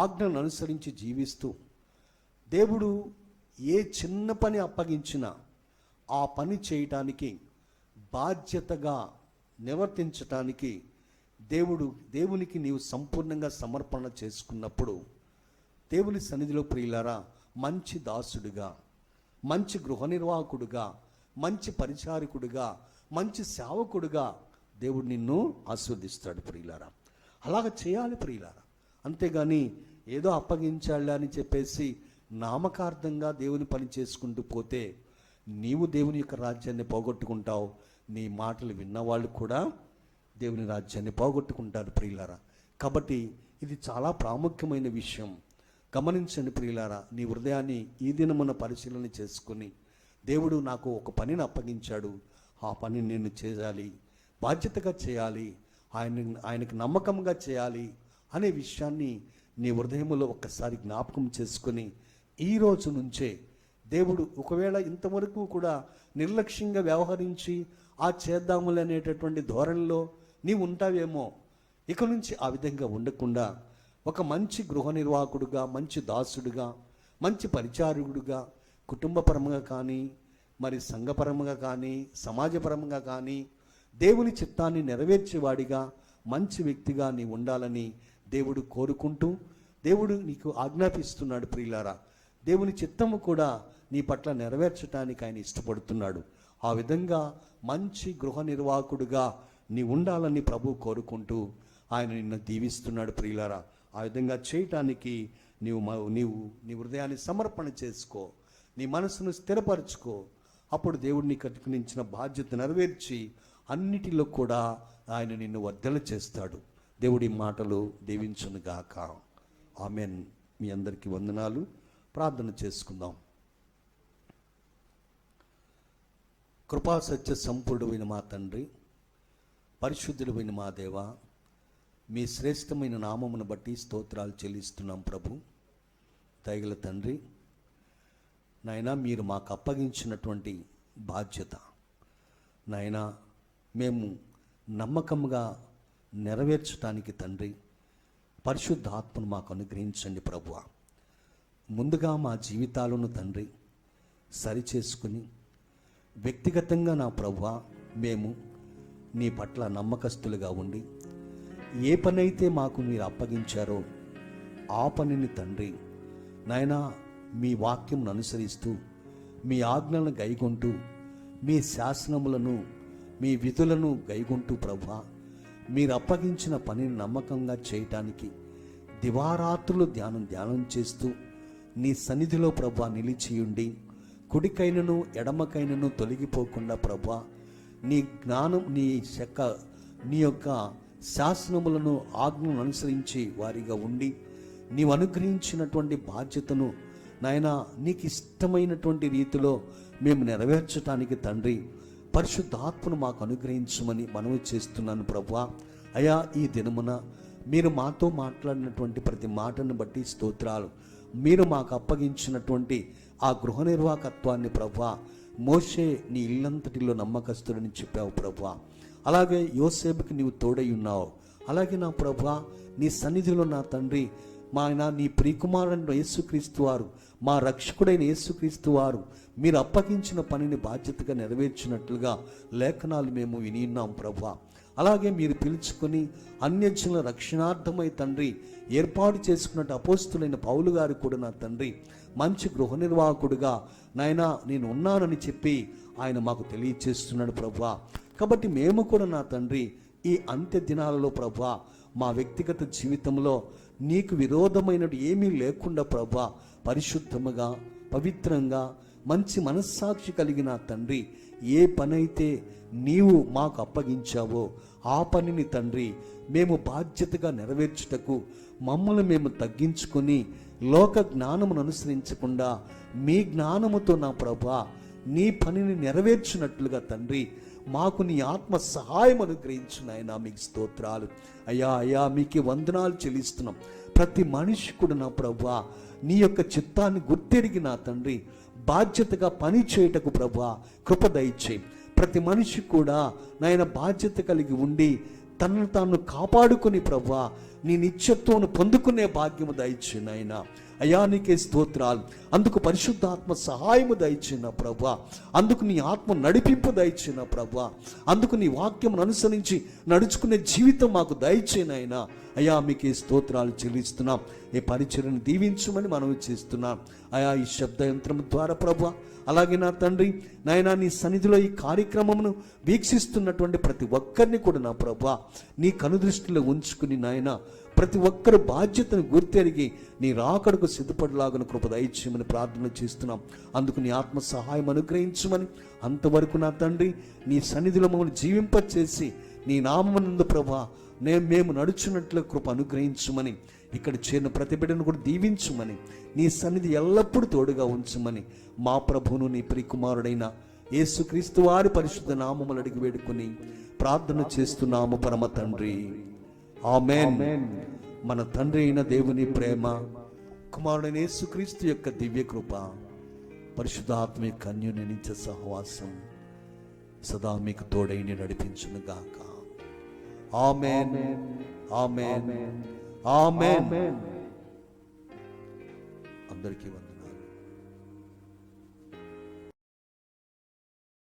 ఆజ్ఞను అనుసరించి జీవిస్తూ దేవుడు ఏ చిన్న పని అప్పగించినా ఆ పని చేయటానికి బాధ్యతగా నిర్వర్తించటానికి దేవునికి నీవు సంపూర్ణంగా సమర్పణ చేసుకున్నప్పుడు దేవుని సన్నిధిలో ప్రియులారా మంచి దాసుడిగా, మంచి గృహ నిర్వాహకుడుగా, మంచి పరిచారకుడిగా, మంచి సేవకుడిగా దేవుడు నిన్ను ఆశీర్వదిస్తాడు ప్రియులారా. అలాగ చేయాలి ప్రియులారా. అంతేగాని ఏదో అప్పగించాళ్ళ అని చెప్పేసి నామకార్థంగా దేవుని పని చేసుకుంటూ పోతే నీవు దేవుని యొక్క రాజ్యాన్ని పోగొట్టుకుంటావు, నీ మాటలు విన్నవాళ్ళు కూడా దేవుని రాజ్యాన్ని పోగొట్టుకుంటారు ప్రియులారా. కాబట్టి ఇది చాలా ప్రాముఖ్యమైన విషయం. గమనించండి ప్రియులారా, నీ హృదయాన్ని ఈ దినమున పరిశీలన చేసుకుని, దేవుడు నాకు ఒక పనిని అప్పగించాడు, ఆ పనిని నేను చేయాలి, బాధ్యతగా చేయాలి, ఆయనకి నమ్మకంగా చేయాలి అనే విషయాన్ని నీ హృదయంలో ఒక్కసారి జ్ఞాపకం చేసుకొని, ఈ రోజు నుంచే దేవుడు ఒకవేళ ఇంతవరకు కూడా నిర్లక్ష్యంగా వ్యవహరించి ఆ చేద్దాములు అనేటటువంటి ధోరణిలో నీవు ఉంటావేమో, ఇక నుంచి ఆ విధంగా ఉండకుండా ఒక మంచి గృహ నిర్వాహకుడుగా, మంచి దాసుడుగా, మంచి పరిచారకుడుగా, కుటుంబపరంగా కానీ మరి సంఘపరంగా కానీ సమాజపరంగా కానీ దేవుని చిత్తాన్ని నెరవేర్చేవాడిగా, మంచి వ్యక్తిగా నీ ఉండాలని దేవుడు కోరుకుంటూ దేవుడు నీకు ఆజ్ఞాపిస్తున్నాడు ప్రియులారా. దేవుని చిత్తము కూడా నీ పట్ల నెరవేర్చడానికి ఆయన ఇష్టపడుతున్నాడు. ఆ విధంగా మంచి గృహ నిర్వాహకుడుగా నీ ఉండాలని ప్రభు కోరుకుంటూ ఆయన నిన్ను దీవిస్తున్నాడు ప్రియులారా. ఆ విధంగా చేయటానికి నీ హృదయాన్ని సమర్పణ చేసుకో, నీ మనసును స్థిరపరచుకో. అప్పుడు దేవుడు నీకు అనుగ్రహించిన బాధ్యత నెరవేర్చి అన్నిటిలో కూడా ఆయన నిన్ను వర్ధల చేస్తాడు. దేవుడి మాటలు దీవించునుగాక. ఆమెన్. మీ అందరికీ వందనాలు. ప్రార్థన చేసుకుందాం. కృపా సత్య సంపూర్ణమైన మా తండ్రి, పరిశుద్ధుడైన మా దేవ, మీ శ్రేష్టమైన నామమును బట్టి స్తోత్రాలు చెల్లిస్తున్నాం ప్రభు. దయగల తండ్రి, నాయనా, మీరు మాకు అప్పగించినటువంటి బాధ్యత నాయనా మేము నమ్మకంగా నెరవేర్చడానికి తండ్రి పరిశుద్ధ ఆత్మను మాకు అనుగ్రహించండి ప్రభువా. ముందుగా మా జీవితాలను తండ్రి సరిచేసుకుని వ్యక్తిగతంగా నా ప్రభువా మేము నీ పట్ల నమ్మకస్తులుగా ఉండి ఏ పనైతే మాకు మీరు అప్పగించారో ఆ పనిని తండ్రి నాయనా మీ వాక్యంను అనుసరిస్తూ, మీ ఆజ్ఞలను గైకొంటూ, మీ శాసనములను, మీ విధులను గైకొంటూ ప్రభువా మీరు అప్పగించిన పనిని నమ్మకంగా చేయటానికి దివారాత్రులు ధ్యానం చేస్తూ నీ సన్నిధిలో ప్రభువా నిలిచియుండి, కుడికైనను ఎడమకైనను తొలగిపోకుండా ప్రభువా నీ జ్ఞానం, నీ యొక్క శాసనములను ఆజ్ఞలను అనుసరించి వారిగా ఉండి నీవు అనుగ్రహించినటువంటి బాధ్యతను నాయనా నీకు ఇష్టమైనటువంటి రీతిలో మేము నెరవేర్చడానికి తండ్రి పరిశుద్ధాత్మను మాకు అనుగ్రహించమని మనవి చేస్తున్నాను ప్రభువా. అయా, ఈ దినమున మీరు మాతో మాట్లాడినటువంటి ప్రతి మాటను బట్టి స్తోత్రాలు. మీరు మాకు అప్పగించినటువంటి ఆ గృహ నిర్వాహకత్వాన్ని ప్రభువా, మోషే నీ ఇల్లంతటిలో నమ్మకస్తుడని చెప్పావు ప్రభువా. అలాగే యోసేపుకి నీవు తోడై ఉన్నావు. అలాగే నా ప్రభువా నీ సన్నిధిలో నా తండ్రి మా ఆయన నీ ప్రియకుమారుడైన యేసుక్రీస్తు వారు, మా రక్షకుడైన యేసుక్రీస్తు వారు మీరు అప్పగించిన పనిని బాధ్యతగా నెరవేర్చినట్లుగా లేఖనాలు మేము విని ఉన్నాం ప్రభువా. అలాగే మీరు పిలుచుకొని అన్యజనుల రక్షణార్థమై తండ్రి ఏర్పాటు చేసుకున్నట్టు అపోస్తులైన పౌలు గారు కూడా నా తండ్రి మంచి గృహ నిర్వాహకుడుగా నాయనా నేను ఉన్నానని చెప్పి ఆయన మాకు తెలియచేస్తున్నాడు ప్రభువా. కాబట్టి మేము కూడా నా తండ్రి ఈ అంత్య దినాలలో ప్రభువా మా వ్యక్తిగత జీవితంలో నీకు విరోధమైనటు ఏమీ లేకుండా ప్రభువా పరిశుద్ధముగా, పవిత్రంగా, మంచి మనస్సాక్షి కలిగిన తండ్రి ఏ పనైతే నీవు మాకు అప్పగించావో ఆ పనిని తండ్రి మేము బాధ్యతగా నెరవేర్చుటకు మమ్మల్ని మేము తగ్గించుకొని లోక జ్ఞానమును అనుసరించకుండా మీ జ్ఞానముతో నా ప్రభువా నీ పనిని నెరవేర్చినట్లుగా తండ్రి మాకు నీ ఆత్మ సహాయం అనుగ్రహించు నాయనా. మీకు స్తోత్రాలు అయ్యా. మీకే వందనాలు చెల్లిస్తున్నాం. ప్రతి మనిషి కూడా నా ప్రభువా నీ యొక్క చిత్తాన్ని గుర్తెరిగి నా తండ్రి బాధ్యతగా పని చేయుటకు ప్రభువా కృప దయచేయి. ప్రతి మనిషి కూడా నాయన బాధ్యత కలిగి ఉండి తనను తాను కాపాడుకుని ప్రభువా నీ నిత్యత్వం పొందుకునే భాగ్యము దయచేయి నాయనా. అయ్యా నీకే స్తోత్రాలు. అందుకు పరిశుద్ధాత్మ సహాయము దయచిన ప్రభువా, అందుకు నీ ఆత్మ నడిపింపు దయచిన ప్రభువా, అందుకు నీ వాక్యమును అనుసరించి నడుచుకునే జీవితం మాకు దయచేనైనా. అయ్యా మీకే స్తోత్రాలు చెల్లిస్తున్నాం. ఈ పరిచర్యను దీవించమని మనవి చేస్తున్నాం. అయా ఈ శబ్ద యంత్రం ద్వారా ప్రభువా అలాగే నా తండ్రి నాయనా, నీ సన్నిధిలో ఈ కార్యక్రమమును వీక్షిస్తున్నటువంటి ప్రతి ఒక్కరిని కూడా నా ప్రభువా నీ కనుదృష్టిలో ఉంచుకుని నాయనా, ప్రతి ఒక్కరు బాధ్యతను గుర్తెరిగి నీ రాకడకు సిద్ధపడలాగున కృప దయచేయమని ప్రార్థన చేస్తున్నాం. అందుకు నీ ఆత్మ సహాయం అనుగ్రహించమని, అంతవరకు నా తండ్రి నీ సన్నిధిలో మమ్మల్ని జీవింపచేసి నీ నామమునందు ప్రభా మేము నడుచున్నట్లు కృప అనుగ్రహించుమని, ఇక్కడ చేరిన ప్రతి బిడ్డను కూడా దీవించుమని, నీ సన్నిధి ఎల్లప్పుడూ తోడుగా ఉంచుమని మా ప్రభువును నీ ప్రియకుమారుడైన యేసుక్రీస్తు వారి పరిశుద్ధ నామములు అడిగి వేడుకొని ప్రార్థన చేస్తున్నాము పరమ తండ్రి, ఆమేన్. మన తండ్రి అయిన దేవుని ప్రేమ, కుమారుడైన యేసుక్రీస్తు యొక్క దివ్య కృప, పరిశుద్ధాత్మ యొక్క అన్యోన్య సహవాసం సదా మీకు తోడైని నడిపించును గాక. ఆమేన్, ఆమేన్, ఆమేన్. అందరికీ వందనాలు.